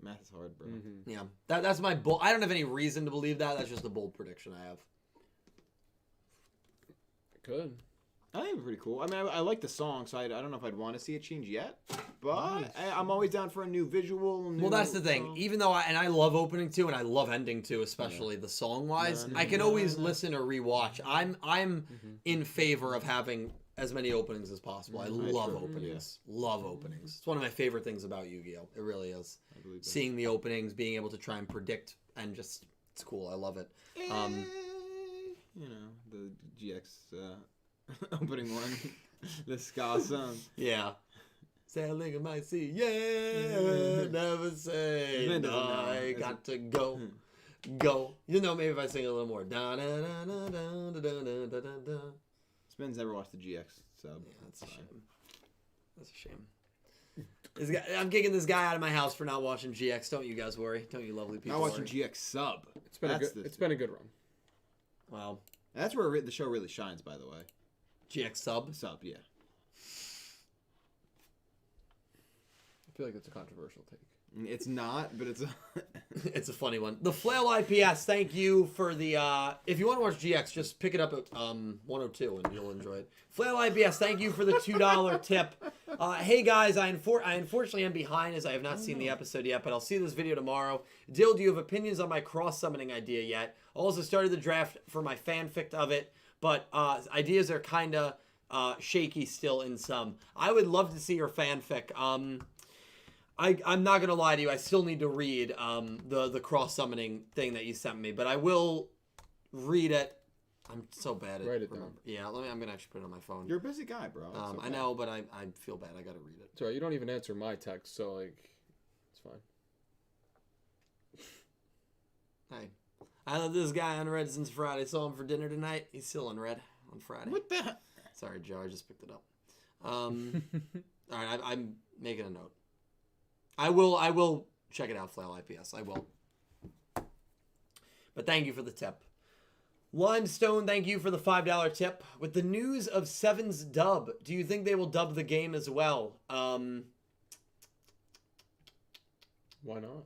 math is hard, bro. Yeah, that's my bold. I don't have any reason to believe that. That's just a bold prediction I have. Could. I think it's pretty cool. I mean, I like the song, so I don't know if I'd want to see it change yet. But I'm always down for a new visual. Well, that's the thing. Even though I love opening 2 and I love ending 2, especially the song wise, I can always listen or rewatch. I'm in favor of having as many openings as possible. I love openings. Love openings. It's one of my favorite things about Yu-Gi-Oh. It really is. I believe that. Seeing the openings, being able to try and predict, and just it's cool. I love it. You know, the GX opening one, the ska song. Yeah. Sailing in my sea, yeah, never say I got to go. Go. You know, maybe if I sing a little more. Da da da da da da da da da. Spence never watched the GX sub. Yeah, that's a shame. That's a shame. This guy, I'm kicking this guy out of my house for not watching GX. Don't you guys worry. Don't you lovely people Not watching worry. GX sub. It's been a good run. Wow. That's where the show really shines, by the way. GX sub? Sub, yeah. I feel like it's a controversial take. It's not, but it's a... It's a funny one. The Flail IPS, thank you for the... if you want to watch GX, just pick it up at 102 and you'll enjoy it. Flail IPS, thank you for the $2 tip. Hey guys, I unfortunately am behind as I have not seen the episode yet, but I'll see this video tomorrow. Dill, do you have opinions on my cross-summoning idea yet? Also started the draft for my fanfic of it, but ideas are kind of shaky still in some. I would love to see your fanfic. I'm not gonna lie to you. I still need to read the cross summoning thing that you sent me, but I will read it. I'm so bad at Write it remember. down. Yeah, I'm gonna actually put it on my phone. You're a busy guy, bro. It's I okay. know, but I feel bad. I gotta read it. It's alright. You don't even answer my text, so like, it's fine. Hey, I love this guy on Red since Friday. Saw him for dinner tonight. He's still on Red on Friday. What the... Sorry, Joe. I just picked it up. All right, I'm making a note. I will check it out, Flail IPS. I will. But thank you for the tip. Limestone, thank you for the $5 tip. With the news of SEVENS dub, do you think they will dub the game as well? Why not?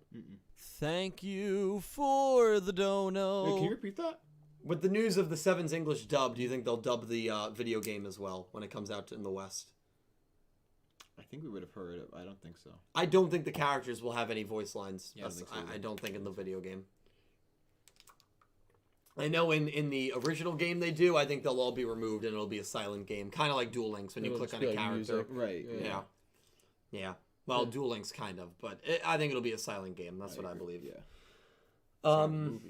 Thank you for the dono. Wait, can you repeat that? With the news of the SEVENS English dub, do you think they'll dub the video game as well when it comes out in the West? I think we would have heard it. I don't think so. I don't think the characters will have any voice lines. Yeah, I don't think in the video game. I know in the original game they do. I think they'll all be removed and it'll be a silent game. Kind of like Duel Links when you click on a like character. music. Right. Yeah. Yeah. Well, Duel Links kind of, but I think it'll be a silent game. That's what I believe. Yeah.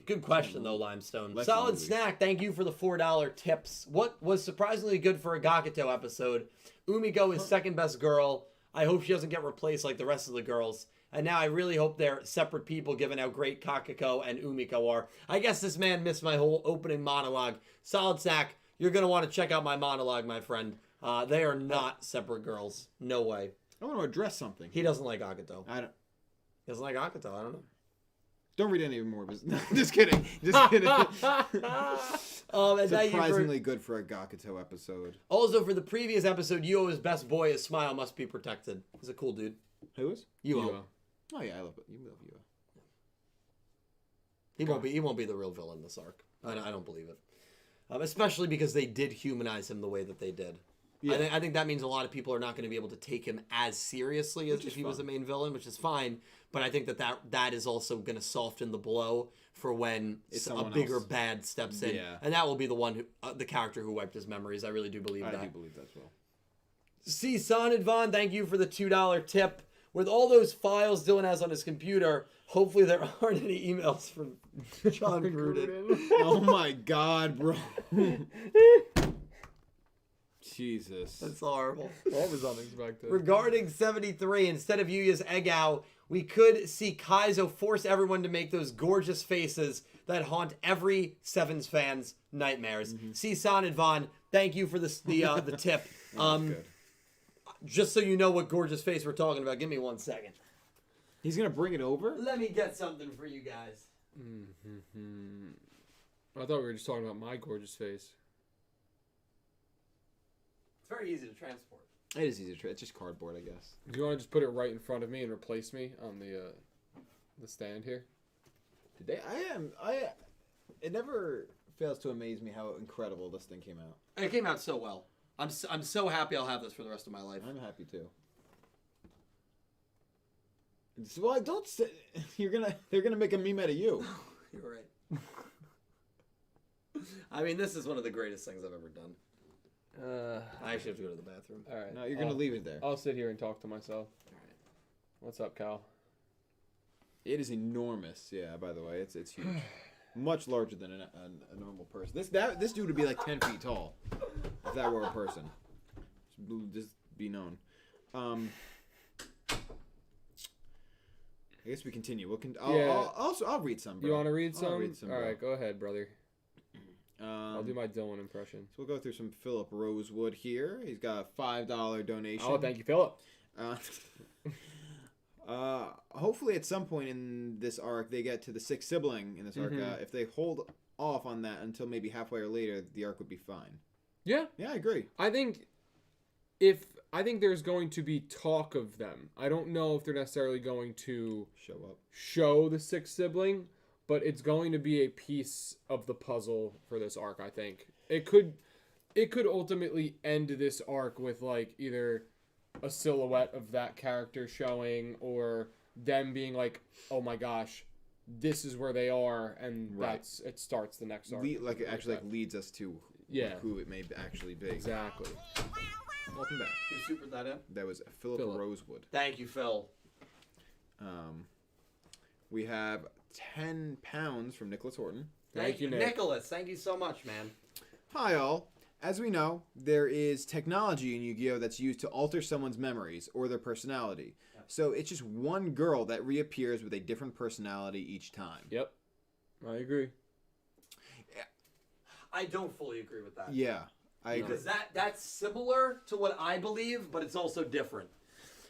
Good question though, Limestone. Less Solid movie. Snack, thank you for the $4 tips. What was surprisingly good for a Gakuto episode? Umiko is second best girl. I hope she doesn't get replaced like the rest of the girls. And now I really hope they're separate people given how great Kakako and Umiko are. I guess this man missed my whole opening monologue. Solid Snack, you're going to want to check out my monologue, my friend. They are not separate girls. No way. I want to address something. He doesn't like Gakuto. I don't... He doesn't like Gakuto. I don't know. Don't read any more. No, just kidding. Just kidding. And thank you Surprisingly good for a Gakuto episode. Also, for the previous episode, Yuo's best boy, his smile must be protected. He's a cool dude. Who is? Yuo. Oh yeah, I love it. You love you. He won't be the real villain this arc. I don't believe it. Especially because they did humanize him the way that they did. Yeah. I think that means a lot of people are not going to be able to take him as seriously as if he was the main villain, which is fine. But I think that is also going to soften the blow for when a bigger bad steps in. Yeah. And that will be the one, the character who wiped his memories. I really do believe that. I do believe that as well. C. Sonadvon, thank you for the $2 tip. With all those files Dylan has on his computer, hopefully there aren't any emails from John Gruden. Oh my god, bro. Jesus. That's horrible. That was unexpected. Regarding 73, instead of Yuya's egg owl, we could see Kaizo force everyone to make those gorgeous faces that haunt every Sevens fan's nightmares. See Sonadvon, thank you for the tip. Good. Just so you know what gorgeous face we're talking about, give me 1 second. He's gonna bring it over? Let me get something for you guys. I thought we were just talking about my gorgeous face. It's very easy to transport. It is easy to trade. It's just cardboard, I guess. Do you want to just put it right in front of me and replace me on the stand here? Today, it never fails to amaze me how incredible this thing came out. It came out so well. I'm so happy I'll have this for the rest of my life. I'm happy too. Well, don't say they're gonna make a meme out of you. You're right. I mean, this is one of the greatest things I've ever done. I actually have to go to the bathroom. All right. No, you're gonna leave it there. I'll sit here and talk to myself. All right. What's up, Cal? It is enormous. Yeah. By the way, it's huge. Much larger than a normal person. This dude would be like 10 feet tall if that were a person. Just be known. I guess we continue. I'll read some, bro. You want to read some? I'll read some, All bro. right, go ahead, brother. I'll do my Dylan impression. So we'll go through some Philip Rosewood here. He's got a $5 donation. Oh, thank you, Philip. Hopefully at some point in this arc they get to the sixth sibling in this arc. If they hold off on that until maybe halfway or later, the arc would be fine. Yeah. Yeah, I agree. I think there's going to be talk of them. I don't know if they're necessarily going to show the sixth sibling, but it's going to be a piece of the puzzle for this arc, I think. It could ultimately end this arc with like either a silhouette of that character showing or them being like, oh my gosh, this is where they are, and it starts the next arc. Leads us to who it may actually be. Exactly. Welcome back. Who supered that in? That was Philip Rosewood. Thank you, Phil. We have £10 from Nicholas Horton. Thank you, Nicholas. Thank you so much, man. Hi, all. As we know, there is technology in Yu-Gi-Oh! That's used to alter someone's memories or their personality. Yeah. So it's just one girl that reappears with a different personality each time. Yep. I agree. Yeah. I don't fully agree with that. Yeah, I agree. Because that's similar to what I believe, but it's also different.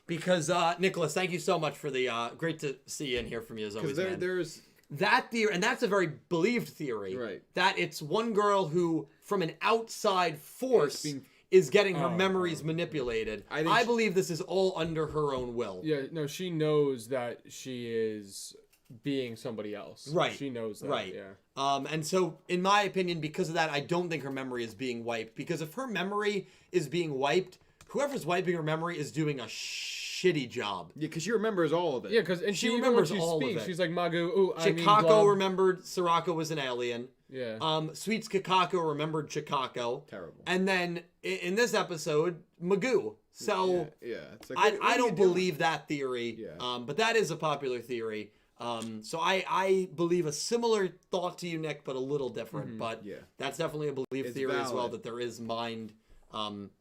Because, Nicholas, thank you so much for the, great to see you and hear from you as always, man. There's... That theory, and that's a very believed theory, right? That it's one girl who, from an outside force, is getting her memories manipulated. I believe this is all under her own will. Yeah, no, she knows that she is being somebody else. Right. She knows that. Right. Yeah. And so, in my opinion, because of that, I don't think her memory is being wiped. Because if her memory is being wiped, whoever's wiping her memory is doing a shitty job. Yeah, because she remembers all of it. Yeah, because she remembers all of it. She's like, Magu, ooh, Ccapacappuuu remembered Soraka was an alien. Yeah. Sweet Ccapacappuuu remembered Ccapacappuuu. Terrible. And then in this episode, Magoo. So yeah. It's like, I don't believe that theory. Yeah. But that is a popular theory. So I believe a similar thought to you, Nick, but a little different. But that's definitely a belief theory as well, that there is mind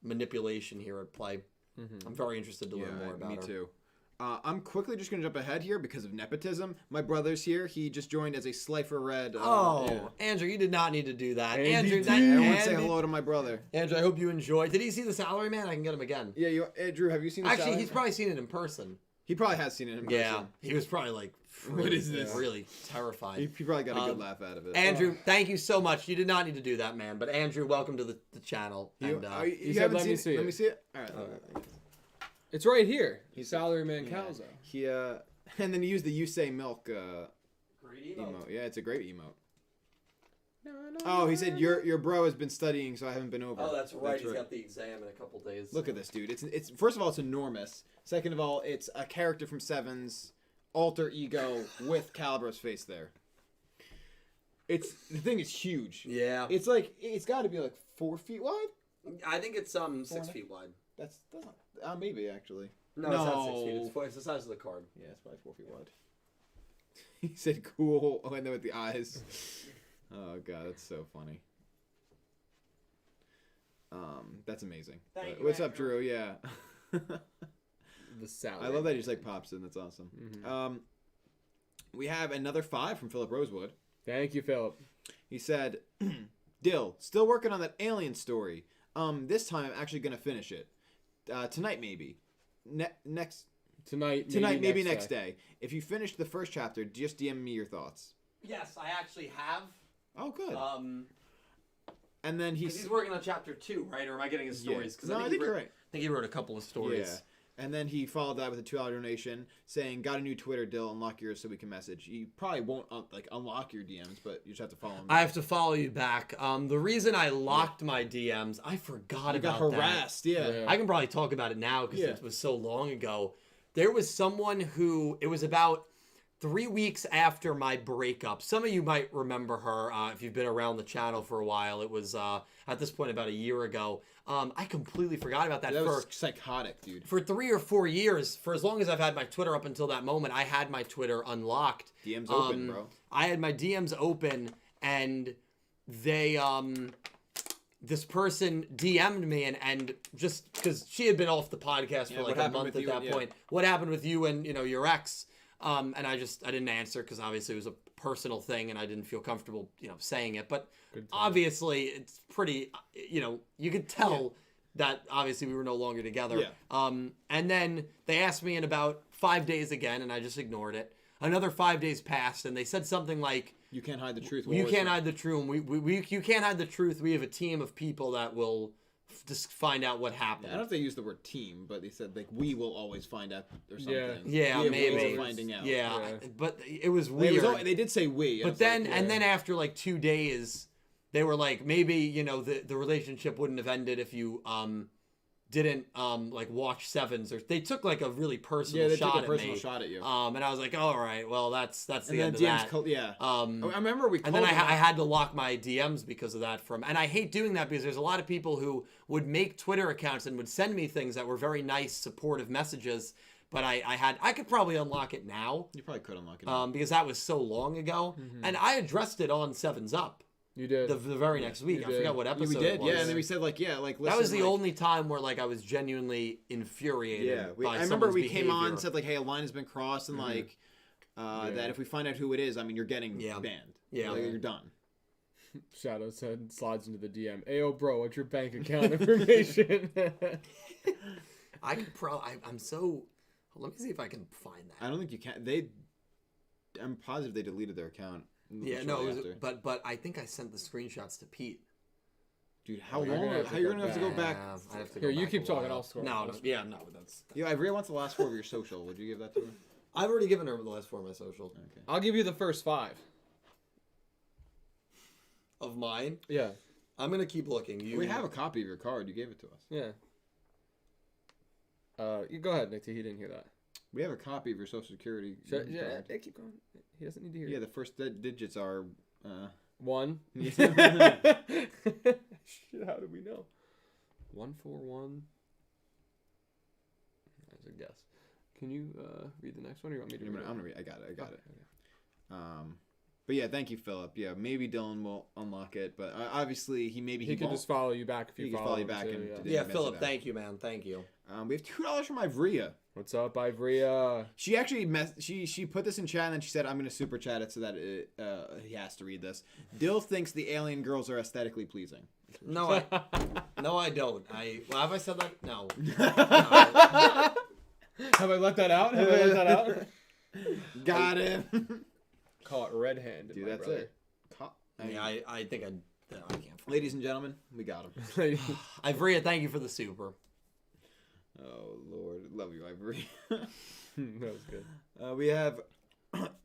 manipulation here at play. I'm very interested to learn more about her. Me too. I'm quickly just going to jump ahead here because of nepotism. My brother's here. He just joined as a Slifer Red. Andrew, you did not need to do that. Andrew, I want to say hello to my brother. Andrew, I hope you enjoyed. Did he see the Salary Man? I can get him again. Yeah, Andrew, have you seen the Actually, Salary he's probably seen it in person. He probably has seen it in person. Yeah, he was probably like, what is this? Really terrified. He probably got a good laugh out of it. Andrew, thank you so much. You did not need to do that, man. But Andrew, welcome to the channel. You haven't seen it? Let me see it. All right. It's right here. He's Salaryman Calzo. He and then he used the You Say Milk great emote. Yeah, it's a great emote. Oh, he said your bro has been studying, so I haven't been over. Oh, that's right. He's got the exam in a couple days. Look at this, dude. It's first of all, it's enormous. Second of all, it's a character from Sevens, alter ego with Calibra's face there. The thing is huge. Yeah. It's like it's got to be like 4 feet wide. I think it's 6 feet wide. That's not maybe actually. No, it's not 6 feet. It's the size of the card. Yeah, it's probably 4 feet wide. He said cool. Oh, and then with the eyes. Oh god, that's so funny. That's amazing. Thank you, what's up, Drew? Yeah. The salad. I love that he just like pops in. That's awesome. Mm-hmm. We have another 5 from Philip Rosewood. Thank you, Philip. He said, Dill, still working on that alien story. This time I'm actually gonna finish it. Tonight maybe. Tonight, maybe next day. If you finished the first chapter, just DM me your thoughts. Yes, I actually have. Oh, good. And then he's working on chapter 2, right? Or am I getting his stories? Yeah. No, I think you're right. think he wrote a couple of stories. Yeah. And then he followed that with a $2 donation saying, got a new Twitter, Dill, unlock yours so we can message. You probably won't unlock your DMs, but you just have to follow him. I have to follow you back. The reason I locked my DMs, I forgot about that. You got harassed, yeah. I can probably talk about it now because it was so long ago. There was someone who, it was about 3 weeks after my breakup. Some of you might remember her if you've been around the channel for a while. It was, at this point, about a year ago. I completely forgot about that. That was psychotic, dude. For 3 or 4 years, for as long as I've had my Twitter up until that moment, I had my Twitter unlocked. DMs open, bro. I had my DMs open, and they, this person DM'd me, and just because she had been off the podcast for like a month at that point. What happened with you and, your ex? And I didn't answer because obviously it was a personal thing and I didn't feel comfortable, saying it. But obviously it's pretty, you could tell that obviously we were no longer together. Yeah. And then they asked me in about 5 days again and I just ignored it. Another 5 days passed and they said something like, you can't hide the truth. You can't hide the truth. You can't hide the truth. We have a team of people that will just find out what happened. Yeah, I don't know if they used the word team, but they said like we will always find out or something. Yeah, maybe finding out. Yeah, but it was weird. They did say we. But then and then after like 2 days, they were like maybe the relationship wouldn't have ended if you didn't like watch Sevens, or they took like a really personal shot at you. And I was like, all right, well that's the end of DMs that. I remember and then I had to lock my DMs because of that. And I hate doing that because there's a lot of people who would make Twitter accounts and would send me things that were very nice, supportive messages. But I could probably unlock it now. You probably could unlock it now. Because that was so long ago, and I addressed it on Sevens Up. You did the very next week. I forgot what episode. We did, it was. and then we said listen, that was the only time where I was genuinely infuriated. Yeah, I remember we came on and said hey, a line has been crossed, and that if we find out who it is, you're getting banned. Yeah, you're done. Shadow said slides into the DM. Ayo, bro, what's your bank account information? I could I'm so. Let me see if I can find that. I don't think you can. I'm positive they deleted their account. Yeah, no, but I think I sent the screenshots to Pete. Dude, how long? How you're gonna have to go back? I have to Here, go you back keep talking. I'll score. No, that's. Yo, Ivrea wants the last 4 of your social. Would you give that to her? I've already given her the last 4 of my social. Okay. I'll give you the first 5. Of mine? Yeah. I'm gonna keep looking. We have a copy of your card. You gave it to us. Yeah. You go ahead, Nick. He didn't hear that. We have a copy of your social security card. Keep going. He doesn't need to hear. Yeah, the first digits are 1. Shit, how do we know? 141. That's a guess. Can you read the next one, or you want me to? I'm gonna read. I got it. Okay. But yeah, thank you, Philip. Yeah, maybe Dylan will unlock it, but obviously he could just follow you back if you follow you back. Philip, thank you, man. Thank you. We have $2 from Ivrea. What's up, Ivrea? She actually she put this in chat and then she said, "I'm gonna super chat it so that he has to read this." Dill thinks the alien girls are aesthetically pleasing. No, I don't. Have I said that? No. Have I let that out? Got him. Caught red-handed, dude. That's brother. it. I think I can't. Ladies and gentlemen, we got him. Ivrea, thank you for the super. Oh Lord, love you, Ivory. That was good. We have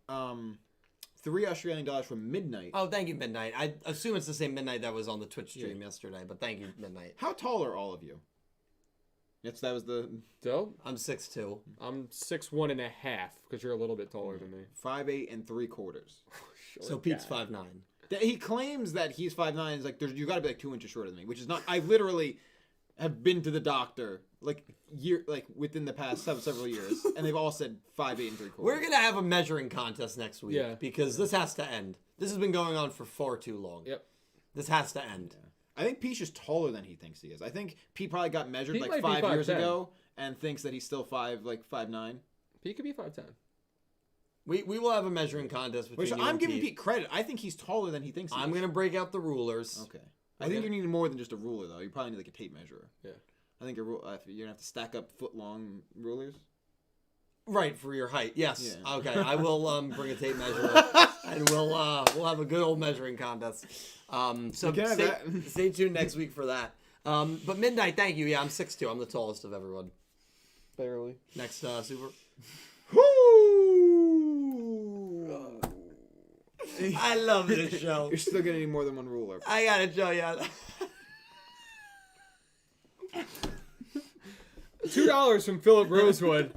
$3 from Midnight. Oh, thank you, Midnight. I assume it's the same Midnight that was on the Twitch stream yesterday, but thank you, Midnight. How tall are all of you? Yes, that was the. So I'm 6'2". I'm 6'1.5" because you're a little bit taller than me. 5'8"3/4". So Pete's 5'9". He claims that he's 5'9". He's like, you got to be 2 inches shorter than me, which is not. I literally have been to the doctor within the past several years, and they've all said 5'8" 3/4". We're gonna have a measuring contest next week, because this has to end. This has been going on for far too long. Yep. This has to end. Yeah. I think Pete's just taller than he thinks he is. I think Pete probably got measured Pete 5 years ago and thinks that he's still 5'9". Pete could be 5'10". We will have a measuring contest between you I'm and giving Pete credit. I think he's taller than he thinks he is. I'm gonna break out the rulers. Okay. I think you need more than just a ruler, though. You probably need a tape measure. Yeah. I think you're gonna have to stack up foot-long rulers. Right, for your height. Yes. Yeah. Okay. I will bring a tape measure and we'll have a good old measuring contest. So stay tuned next week for that. But Midnight, thank you. Yeah, I'm 6'2". I'm the tallest of everyone. Barely. Next, Super. I love this show. You're still getting more than one ruler. I gotta show you. $2 from Philip Rosewood.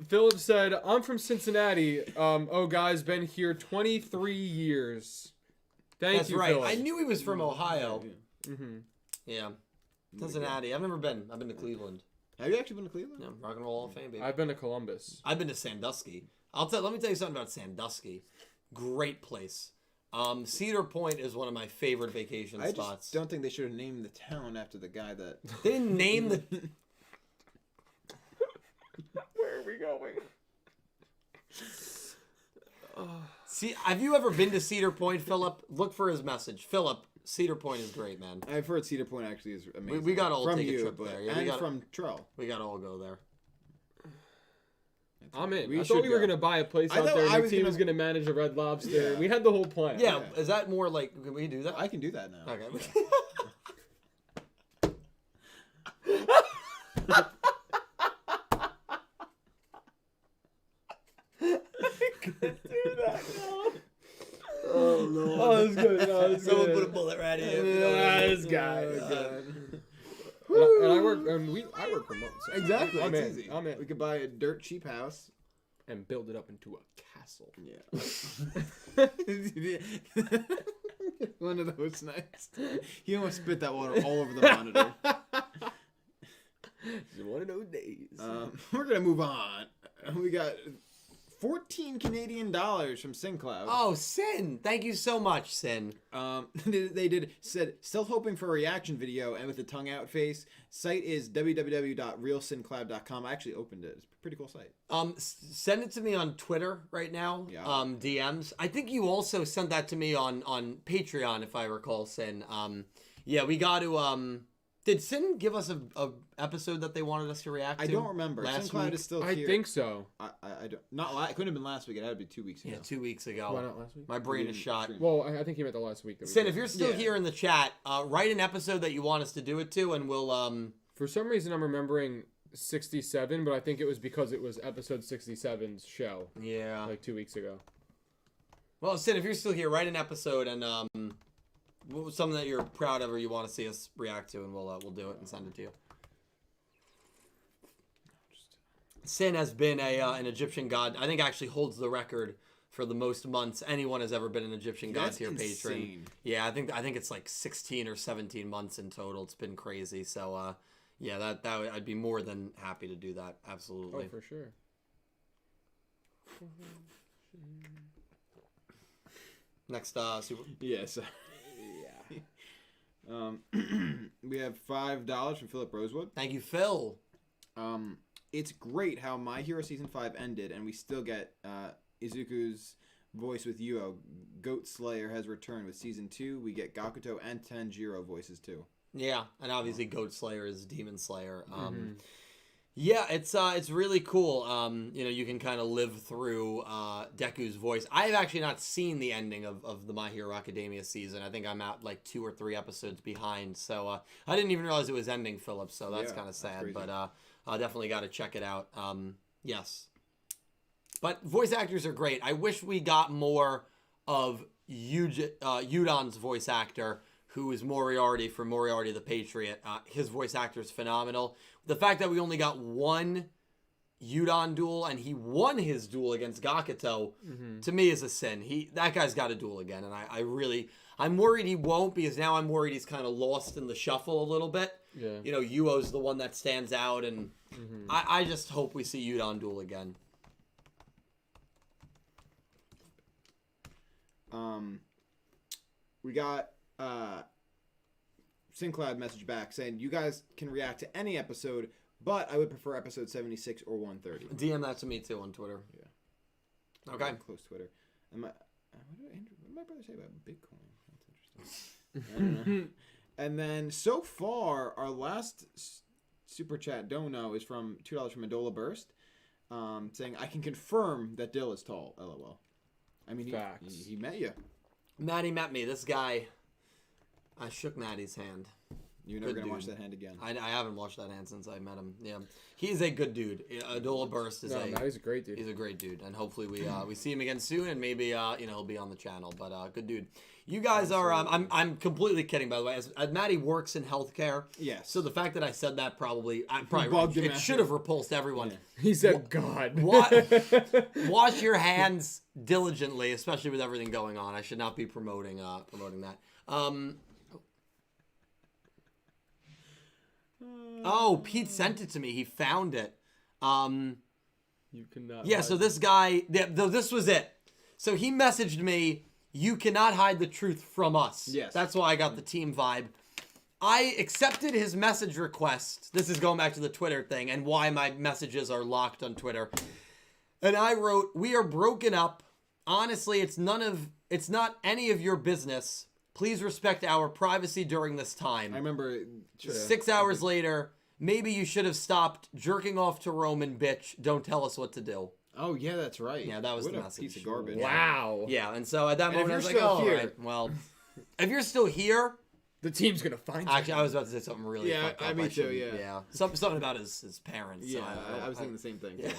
Philip said, I'm from Cincinnati. Oh, guys, been here 23 years. Thank you, right. Philip. I knew he was from Ohio. Mm-hmm. Yeah. Cincinnati. I've never been. I've been to Cleveland. Have you actually been to Cleveland? Yeah, Rock and Roll Hall of Fame, baby. I've been to Columbus. I've been to Sandusky. Let me tell you something about Sandusky. Great place. Cedar Point is one of my favorite vacation spots. I just don't think they should have named the town after the guy that... They didn't name the... Where are we going? See, have you ever been to Cedar Point, Philip? Look for his message. Philip, Cedar Point is great, man. I've heard Cedar Point actually is amazing. We gotta all from take a you, trip there. Yeah, and from Trell. We gotta all go there. I'm in. We I thought we were go. going to buy a place I out thought there. I And was the team gonna- was going to manage a Red Lobster. Yeah. We had the whole plan. Yeah, Yeah. is that more like... Can we do that? I can do that now. Okay. Oh, no. Oh, that's good. No, that's Someone good. put a bullet right in. This guy. And I work remote. So Exactly. I'm it's in. easy. I'm in. We could buy a dirt cheap house. And build it up into a castle. Yeah. One of those nights. He almost spit that water all over the monitor. It's one of those days. We're gonna move on. We got 14 Canadian dollars from SinCloud. Oh, Sin. Thank you so much, Sin. They said still hoping for a reaction video and with the tongue out face. Site is www.realsincloud.com. I actually opened it. It's a pretty cool site. Send it to me on Twitter right now. Yeah. DMs. I think you also sent that to me on Patreon, if I recall, Sin. Yeah, we got to did Sin give us a episode that they wanted us to react to? I don't remember. Last SinCloud week? is still I here. think so. I don't. It couldn't have been last week. It had to be 2 weeks ago. Yeah, 2 weeks ago. Why not last week? My brain is shot. Well, I think he meant the last week. That we Sin, did. if you're still here in the chat, write an episode that you want us to do it to, and we'll For some reason, I'm remembering 67, but I think it was because it was episode 67's show. Yeah. Like 2 weeks ago. Well, Sin, if you're still here, write an episode and something that you're proud of or you want to see us react to, and we'll do it and send it to you. Sin has been an Egyptian god. I think actually holds the record for the most months anyone has ever been an Egyptian god tier patron. Insane. Yeah, I think it's like 16 or 17 months in total. It's been crazy. So yeah, that I'd be more than happy to do that. Absolutely. Oh, for sure. Next, Super. Yes. Yeah. We have $5 from Philip Rosewood. Thank you, Phil. It's great how My Hero Season 5 ended, and we still get Izuku's voice with Yugioh. Goat Slayer has returned with Season 2. We get Gakuto and Tanjiro voices too. Yeah, and obviously Goat Slayer is Demon Slayer. Yeah, it's really cool. You can kind of live through Deku's voice. I have actually not seen the ending of the My Hero Academia season. I think I'm out like 2 or 3 episodes behind. So I didn't even realize it was ending, Philip. So that's kind of sad. crazy. But I definitely got to check it out. Yes. But voice actors are great. I wish we got more of Yudon's voice actor, who is Moriarty from Moriarty the Patriot. His voice actor is phenomenal. The fact that we only got one Yudon duel and he won his duel against Gakuto, to me is a sin. That guy's got a duel again, and I'm worried he won't, because now I'm worried he's kind of lost in the shuffle a little bit. Yeah. Yuo's the one that stands out, and I just hope we see Yudon duel again. We got SinCloud message back saying you guys can react to any episode, but I would prefer episode 76 or 130. DM that to me too on Twitter. Yeah. Okay. Close Twitter. And what did my brother say about Bitcoin? That's interesting. I don't know. And then so far, our last super chat dono is from $2 from Adola Burst, saying I can confirm that Dill is tall. LOL. I mean, he met you. Maddie met me. This guy, I shook Maddie's hand. You're never going to watch that hand again. I haven't watched that hand since I met him. Yeah. He's a good dude. Adola Burst is he's a great dude. He's a great dude. And hopefully we see him again soon, and maybe, he'll be on the channel. But good dude. You guys are, I'm completely kidding, by the way. As Maddie works in healthcare. Yes. So the fact that I said that it should have repulsed everyone. Yeah. He said, God. Wash your hands diligently, especially with everything going on. I should not be promoting that. Pete sent it to me. He found it. You cannot. Yeah, so this guy, this was it. So he messaged me, "You cannot hide the truth from us." Yes. That's why I got the team vibe. I accepted his message request. This is going back to the Twitter thing and why my messages are locked on Twitter. And I wrote, "We are broken up. Honestly, it's not any of your business. Please respect our privacy during this time." I remember 6 hours later, "Maybe you should have stopped jerking off to Roman, bitch. Don't tell us what to do." Oh, yeah, that's right. Yeah, that was what the a message. piece of garbage. Wow. Yeah, and so at that moment I was like, still oh, here- all right, well, if you're still here... The team's going to find you. Actually, I was about to say something really fucked up. Me too, shouldn't- yeah. Something about his parents. Yeah, so I was thinking the same thing. Yeah.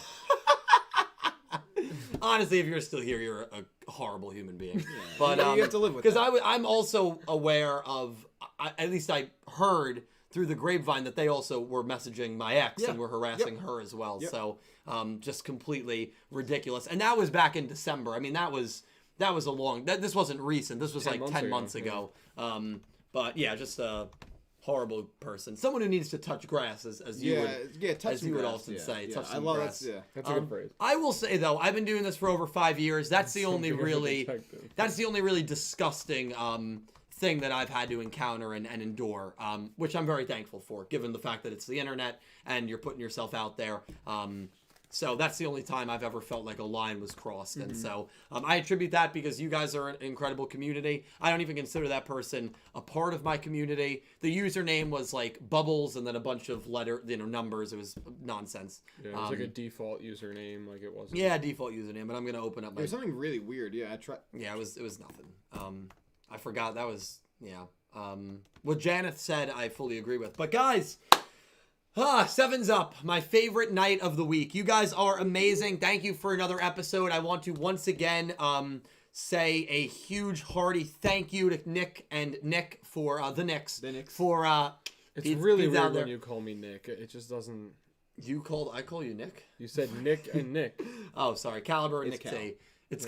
Honestly, if you're still here, you're a horrible human being. Yeah. But you have to live with because that. I'm also aware of, at least I heard through the grapevine that they also were messaging my ex and were harassing her as well. Yep. So just completely ridiculous. And that was back in December. I mean, that was a long. This wasn't recent. This was like 10 months ago. But yeah, just a horrible person. Someone who needs to touch grass, as you would often say. Touch some grass. That's a good phrase. I will say though, I've been doing this for over 5 years. That's the only really disgusting thing that I've had to encounter and endure, which I'm very thankful for, given the fact that it's the internet and you're putting yourself out there. So that's the only time I've ever felt like a line was crossed. And so I attribute that because you guys are an incredible community. I don't even consider that person a part of my community. The username was like bubbles and then a bunch of numbers. It was nonsense. Yeah, it was like a default username. Like it wasn't. Yeah, default username. But I'm going to open up my... It was something really weird. Yeah, I tried. Yeah, it was nothing. I forgot. That was... Yeah. What Janeth said, I fully agree with. But guys... Sevens Up, my favorite night of the week. You guys are amazing. Thank you for another episode. I want to once again say a huge hearty thank you to Nick and Nick for the Knicks. For it's really weird when you call me Nick. It just doesn't. I call you Nick? You said Nick and Nick. Oh, sorry. Caliber and Nick T. It's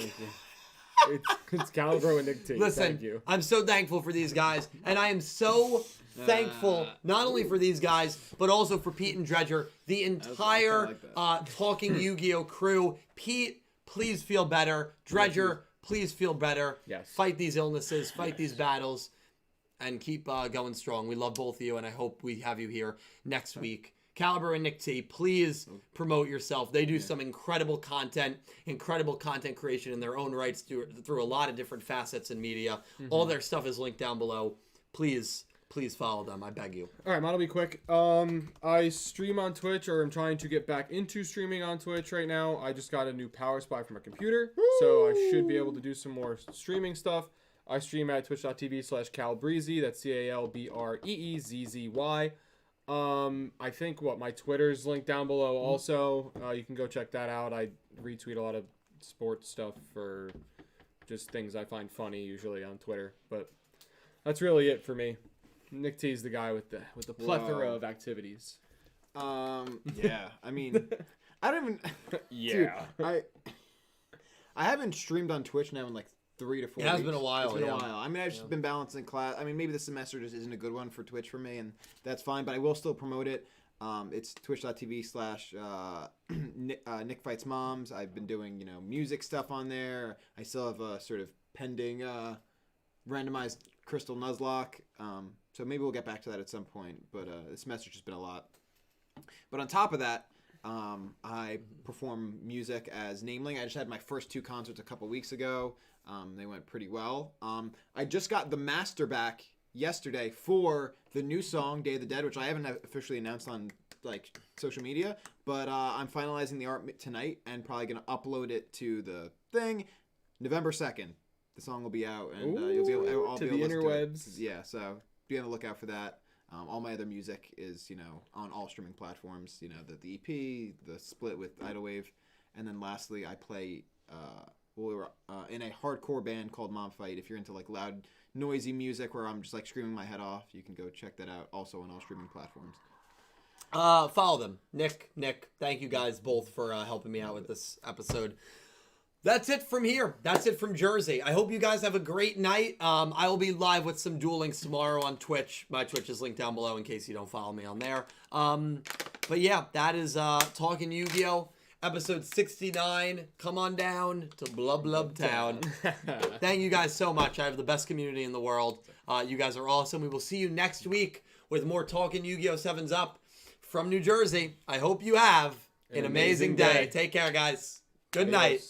Caliber and Nick T. Listen, thank you. I'm so thankful for these guys, and I am so thankful not only for these guys, but also for Pete and Dredger, the entire Talking Yu-Gi-Oh crew. Pete, please feel better. Dredger, please feel better. Yes. Fight these illnesses, fight these battles, and keep going strong. We love both of you, and I hope we have you here next week. Caliber and Nick T, please promote yourself. They do some incredible content creation in their own rights through a lot of different facets in media. All their stuff is linked down below. Please follow them. I beg you. All right, mine will be quick. I stream on Twitch, or I'm trying to get back into streaming on Twitch right now. I just got a new power supply for my computer, so I should be able to do some more streaming stuff. I stream at twitch.tv/calbreezy. That's CALBREEZZY. I think my Twitter's linked down below also. You can go check that out. I retweet a lot of sports stuff for just things I find funny usually on Twitter. But that's really it for me. Nick T's the guy with the plethora of activities. Yeah. I mean, I don't even. Yeah. Dude, I haven't streamed on Twitch now in like 3 to 4 weeks. It has been a while. It's been a while. I mean, I've just been balancing class. I mean, maybe this semester just isn't a good one for Twitch for me, and that's fine. But I will still promote it. It's twitch.tv/Nick Fights Moms. I've been doing music stuff on there. I still have a sort of pending randomized Crystal Nuzlocke. So maybe we'll get back to that at some point. But this semester's just been a lot. But on top of that, I perform music as Nameling. I just had my first 2 concerts a couple weeks ago. They went pretty well. I just got the master back yesterday for the new song Day of the Dead, which I haven't officially announced on social media, but I'm finalizing the art tonight and probably gonna upload it to the thing November 2nd. The song will be out, and you'll be able to the interwebs. Yeah, so be on the lookout for that. All my other music is, on all streaming platforms. The EP, the split with Idlewave, and then lastly, I play. We were in a hardcore band called Mom Fight. If you're into like loud, noisy music where I'm just like screaming my head off, you can go check that out. Also on all streaming platforms. Follow them, Nick. Thank you guys both for helping me out with this episode. That's it from here. That's it from Jersey. I hope you guys have a great night. I will be live with some Duel Links tomorrow on Twitch. My Twitch is linked down below in case you don't follow me on there. But yeah, that is Talking Yu-Gi-Oh! Episode 69. Come on down to Blub-Blub Town. Thank you guys so much. I have the best community in the world. You guys are awesome. We will see you next week with more Talking Yu-Gi-Oh! 7's Up from New Jersey. I hope you have an amazing day. Take care, guys. Good night.